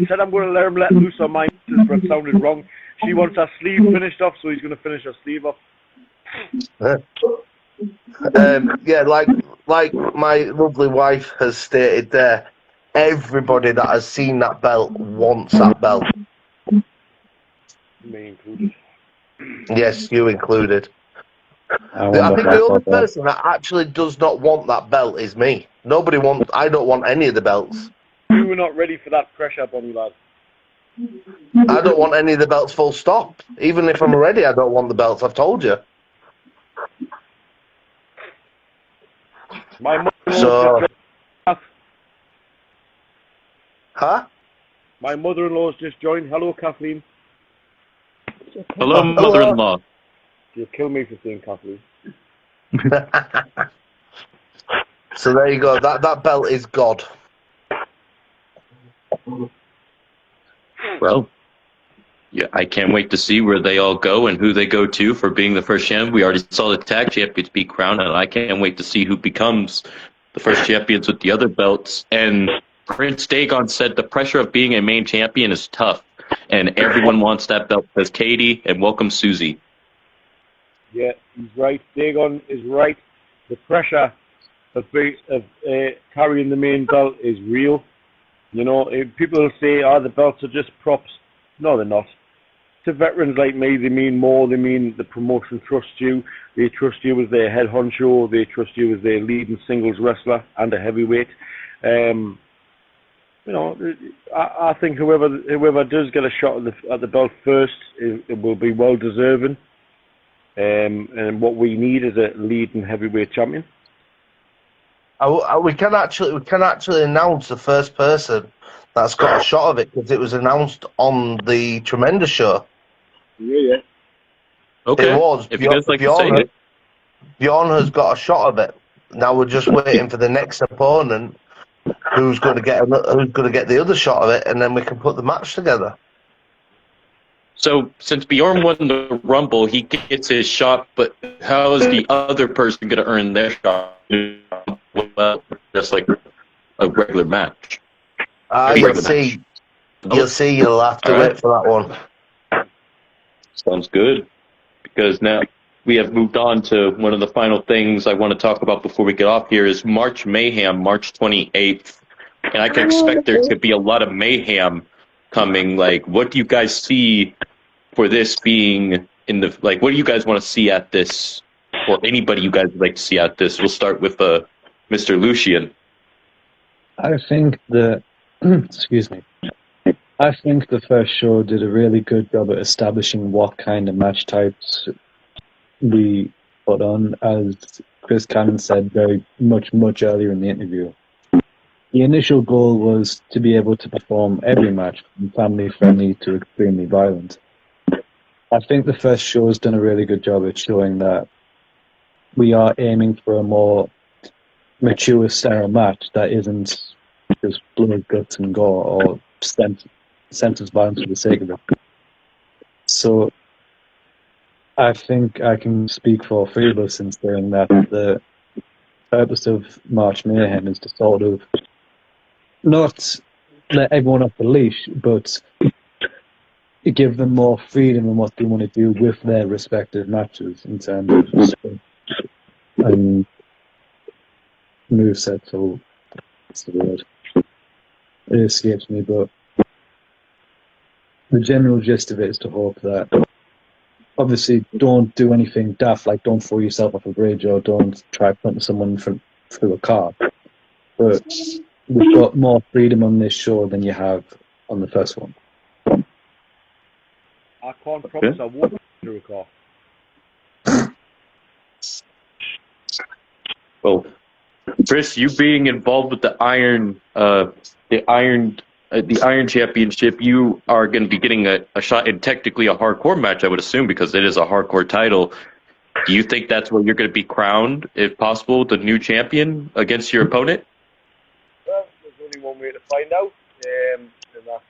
said I'm going to let him let loose on my missus, but it sounded wrong. She wants her sleeve finished off, so he's going to finish her sleeve off. Yeah, like my lovely wife has stated there, everybody that has seen that belt wants that belt. Me included. Yes, you included. I I think the only person that actually does not want that belt is me. I don't want any of the belts. You were not ready for that pressure, Bonnie lad. I don't want any of the belts, full stop. Even if I'm ready, I don't want the belts, I've told you. My mother-in-law's So, just joined. huh? My mother-in-law's just joined. Hello, Kathleen. Hello, mother-in-law. You'll kill me for saying Kathleen. So there you go. That belt is God. Well, yeah, I can't wait to see where they all go and who they go to for being the first champ. We already saw the tag champions be crowned, and I can't wait to see who becomes the first champions with the other belts. And Prince Dagon said the pressure of being a main champion is tough, and everyone wants that belt. Says Katie, and welcome Susie. Yeah, he's right. Dagon is right. The pressure of carrying the main belt is real. You know, people say, the belts are just props. No, they're not. To veterans like me, they mean more. They mean the promotion trusts you. They trust you as their head honcho. They trust you as their leading singles wrestler and a heavyweight. You know, I think whoever does get a shot at the belt first, it will be well deserving. And what we need is a leading heavyweight champion. We can actually announce the first person that's got a shot of it because it was announced on the Tremendous show. Yeah. Okay. It was. If you guys like to say it. Bjorn has got a shot of it. Now we're just waiting for the next opponent, who's going to get the other shot of it, and then we can put the match together. So, since Bjorn won the Rumble, he gets his shot, but how is the other person going to earn their shot? Well, just like a regular match. You'll see. You'll have to wait for that one. Sounds good. Because now we have moved on to one of the final things I want to talk about before we get off here is March Mayhem, March 28th. And I can expect there to be a lot of mayhem coming. Like, what do you guys see for this being in the, like, what do you guys want to see at this, or anybody you guys would like to see at this? We'll start with Mr. Lucian. I think excuse me. I think the first show did a really good job at establishing what kind of match types we put on, as Chris Cannon said very much earlier in the interview. The initial goal was to be able to perform every match from family-friendly to extremely violent. I think the first show has done a really good job at showing that we are aiming for a more mature style match that isn't just blood, guts and gore or senseless violence for the sake of it. So I think I can speak for three of us in saying that the purpose of March Mayhem is to sort of not let everyone off the leash, but give them more freedom in what they want to do with their respective matches in terms of script and moveset. So what's the word? It escapes me, but the general gist of it is to hope that obviously don't do anything daft, like don't throw yourself off a bridge or don't try punting someone through a car. But we've got more freedom on this show than you have on the first one. I can't promise I won't do a car. Well, Chris, you being involved with the Iron Championship, you are going to be getting a shot in technically a hardcore match, I would assume, because it is a hardcore title. Do you think that's where you're going to be crowned, if possible, the new champion against your opponent? Well, there's only one way to find out, and that's,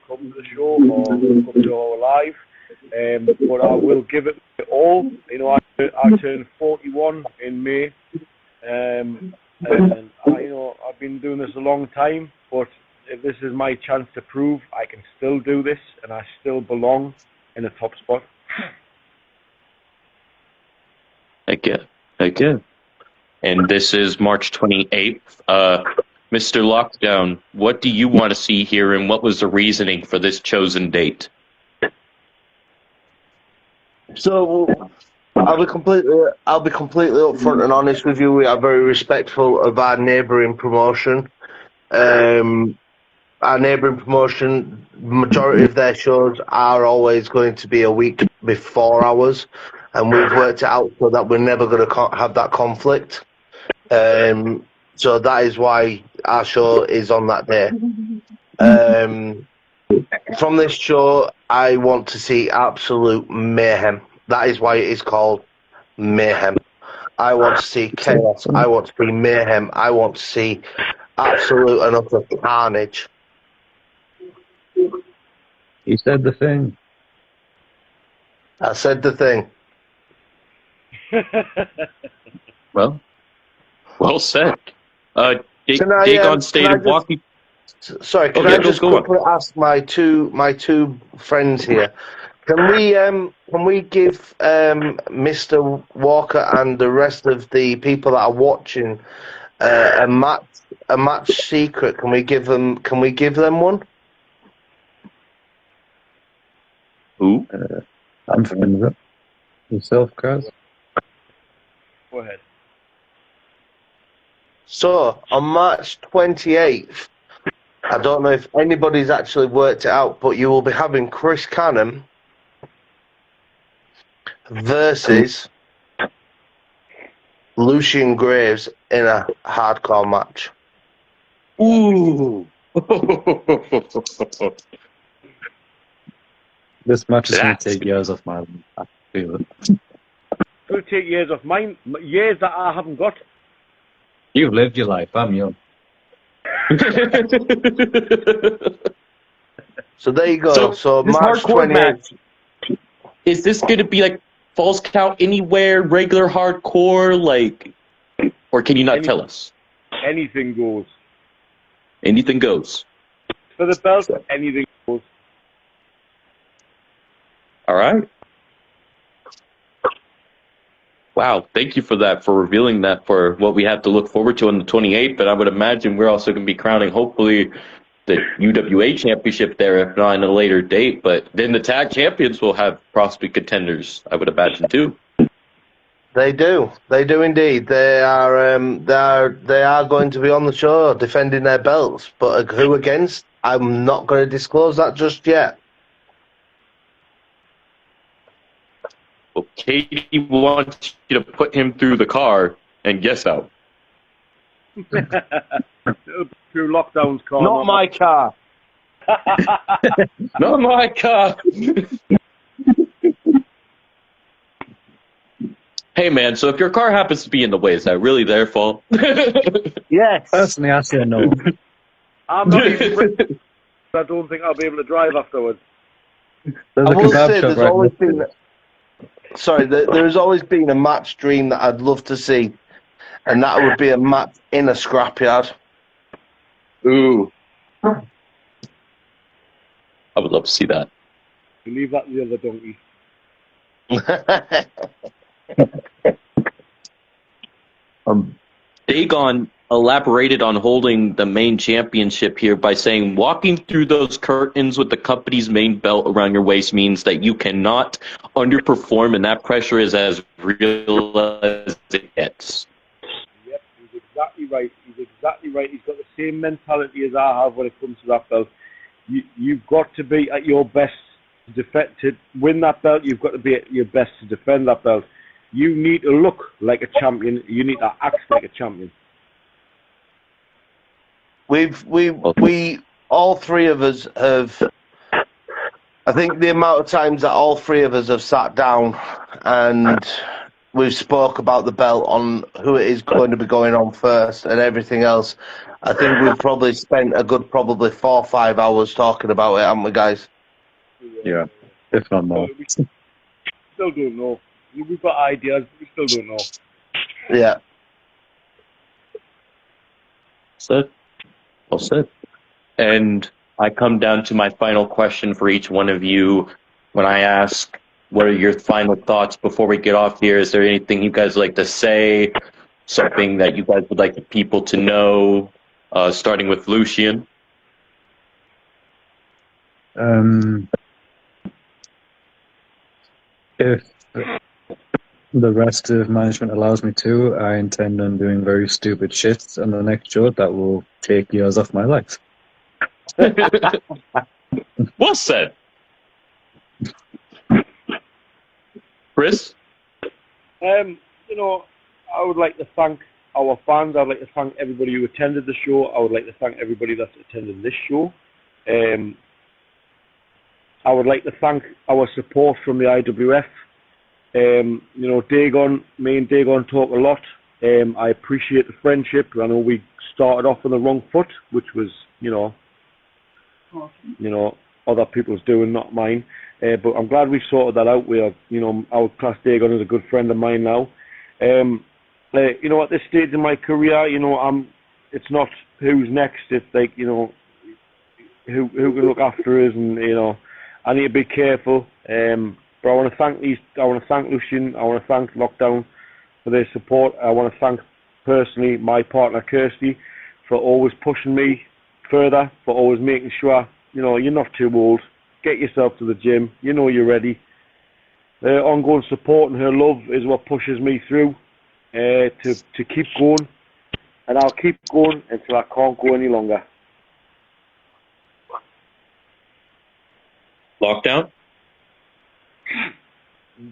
come to the show or come to our live. But I will give it all. I turned 41 in May. And I've been doing this a long time, but if this is my chance to prove I can still do this and I still belong in a top spot. Heck yeah. And this is March 28th. Mr. Lockdown, what do you want to see here, and what was the reasoning for this chosen date? So I'll be completely upfront and honest with you. We are very respectful of our neighbouring promotion. Our neighbouring promotion, majority of their shows are always going to be a week before ours, and we've worked it out so that we're never going to have that conflict. So that is why our show is on that day. From this show, I want to see absolute mayhem. That is why it is called Mayhem. I want to see chaos. I want to see mayhem. I want to see absolute and utter carnage. You said the thing. I said the thing. Well said. Can Dagon stated walking. Sorry, can I just quickly ask my two friends here? Can we give Mr. Walker and the rest of the people that are watching a match secret? Can we give them one? Who? I'm fine with it. Yourself, guys? Go ahead. So on March 28th, I don't know if anybody's actually worked it out, but you will be having Chris Cannon versus Lucian Graves in a hardcore match. Ooh. This match is going to take years off my life. I feel it. It's going to take years off mine, years that I haven't got. You've lived your life. I'm young. So there you go. So March 28th. Is this going to be like false count anywhere, regular hardcore, or can you not tell us? Anything goes. Anything goes. For the belt, anything goes. All right. Wow, thank you for that, for revealing that, for what we have to look forward to on the 28th. But I would imagine we're also going to be crowning, hopefully, the UWA championship there, if not in a later date. But then the tag champions will have possibly contenders, I would imagine, too. They do indeed. They are going to be on the show defending their belts. But who against? I'm not going to disclose that just yet. Well, Katie wants you to put him through the car and guess out. Through Lockdown's car. Not my car. Not my car. Hey, man, so if your car happens to be in the way, is that really their fault? Yes. Personally, I say no. I'm not even. I don't think I'll be able to drive afterwards. There's I a will kebab say shop there's right always next to been. it. Sorry, there has always been a match dream that I'd love to see, and that would be a match in a scrapyard. Ooh. I would love to see that. You leave that to the other donkey. Dagon elaborated on holding the main championship here by saying walking through those curtains with the company's main belt around your waist means that you cannot underperform, and that pressure is as real as it gets. Yep, he's exactly right. He's exactly right. He's got the same mentality as I have when it comes to that belt. You've got to be at your best to win that belt. You've got to be at your best to defend that belt. You need to look like a champion. You need to act like a champion. We all three of us have. I think the amount of times that all three of us have sat down and we've spoke about the belt on who it is going to be going on first and everything else. I think we've probably spent a good 4 or 5 hours talking about it, haven't we, guys? Yeah, if not more. We still don't know. We've got ideas, but we still don't know. Yeah. Said. Well said. And I come down to my final question for each one of you. When I ask, what are your final thoughts before we get off here? Is there anything you guys like to say? Something that you guys would like the people to know? Starting with Lucian. If the rest of management allows me to, I intend on doing very stupid shit on the next show that will take years off my life. Well said. Chris? I would like to thank our fans. I'd like to thank everybody who attended the show. I would like to thank everybody that's attended this show. I would like to thank our support from the IWF. Dagon, me and Dagon talk a lot. I appreciate the friendship. I know we started off on the wrong foot, which was, other people's doing, not mine. But I'm glad we sorted that out. We are, our class Dagon is a good friend of mine now. At this stage in my career, it's not who's next. It's like, who can look after us, and I need to be careful. But I want to thank Lucian. I want to thank Lockdown for their support. I want to thank personally my partner Kirsty for always pushing me further, for always making sure you're not too old. Get yourself to the gym. You're ready. Her ongoing support and her love is what pushes me through to keep going, and I'll keep going until I can't go any longer. Lockdown?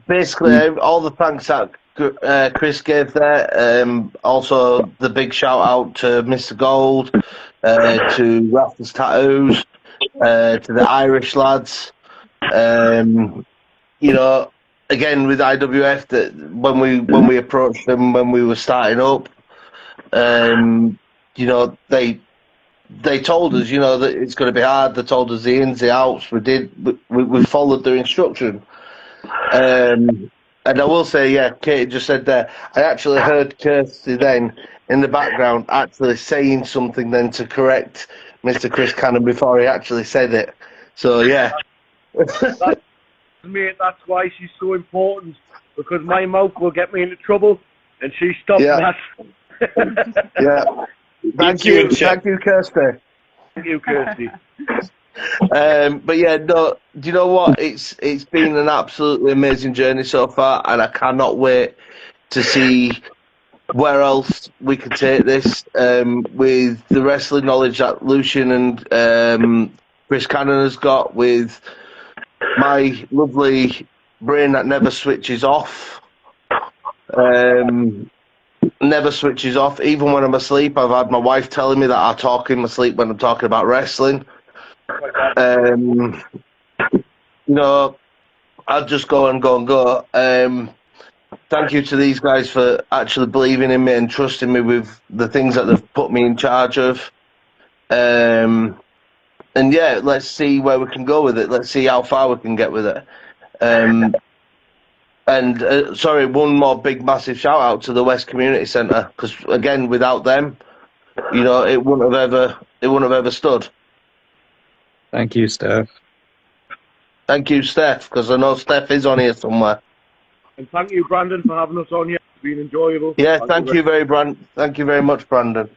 Basically, all the thanks that Chris gave there. Also, the big shout out to Mr. Gold, to Raffles Tattoos, to the Irish lads. Again with IWF, that when we approached them when we were starting up, they told us, that it's going to be hard. They told us the ins, the outs. We followed their instruction. And I will say, yeah, Kate just said there, I actually heard Kirsty then in the background actually saying something then to correct Mr. Chris Cannon before he actually said it. So, yeah. Mate, that's why she's so important, because my mouth will get me into trouble, and she stopped that. Yeah. Thank you, Kirsty. Thank you, Kirsty. But yeah, no. Do you know what? It's been an absolutely amazing journey so far, and I cannot wait to see where else we can take this with the wrestling knowledge that Lucian and Chris Cannon has got, with my lovely brain that never switches off. Never switches off. Even when I'm asleep, I've had my wife telling me that I talk in my sleep when I'm talking about wrestling. I'll just go and go and go. Thank you to these guys for actually believing in me and trusting me with the things that they've put me in charge of. And yeah, let's see where we can go with it. Let's see how far we can get with it. Sorry, one more big massive shout out to the West Community Centre, because again, without them, it wouldn't have ever stood. Thank you, Steph. Thank you, Steph, because I know Steph is on here somewhere. And thank you, Brandon, for having us on here. It's been enjoyable. Yeah, thank you very much, Brandon.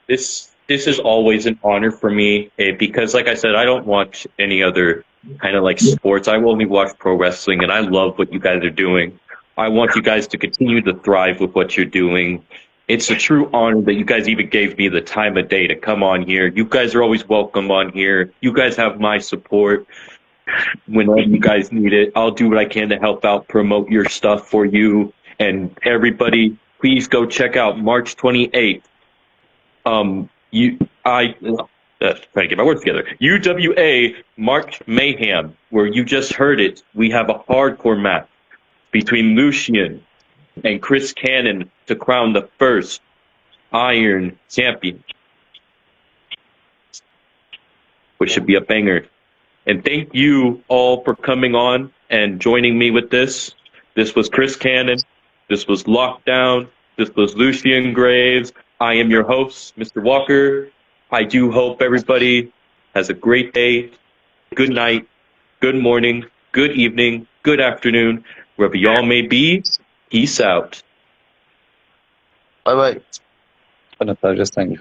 This is always an honor for me, because, like I said, I don't watch any other kind of like sports. I only watch pro wrestling, and I love what you guys are doing. I want you guys to continue to thrive with what you're doing. It's a true honor that you guys even gave me the time of day to come on here. You guys are always welcome on here. You guys have my support whenever you guys need it. I'll do what I can to help out, promote your stuff for you. And everybody, please go check out March 28th. Trying to get my words together. UWA March Mayhem, where you just heard it. We have a hardcore match between Lucian and Chris Cannon to crown the first Iron Champion, which should be a banger. And thank you all for coming on and joining me with this. This was Chris Cannon. This was Lockdown. This was Lucian Graves. I am your host, Mr. Walker. I do hope everybody has a great day, good night, good morning, good evening, good afternoon, wherever y'all may be. Peace out. Bye bye. It's been a pleasure. Thank you.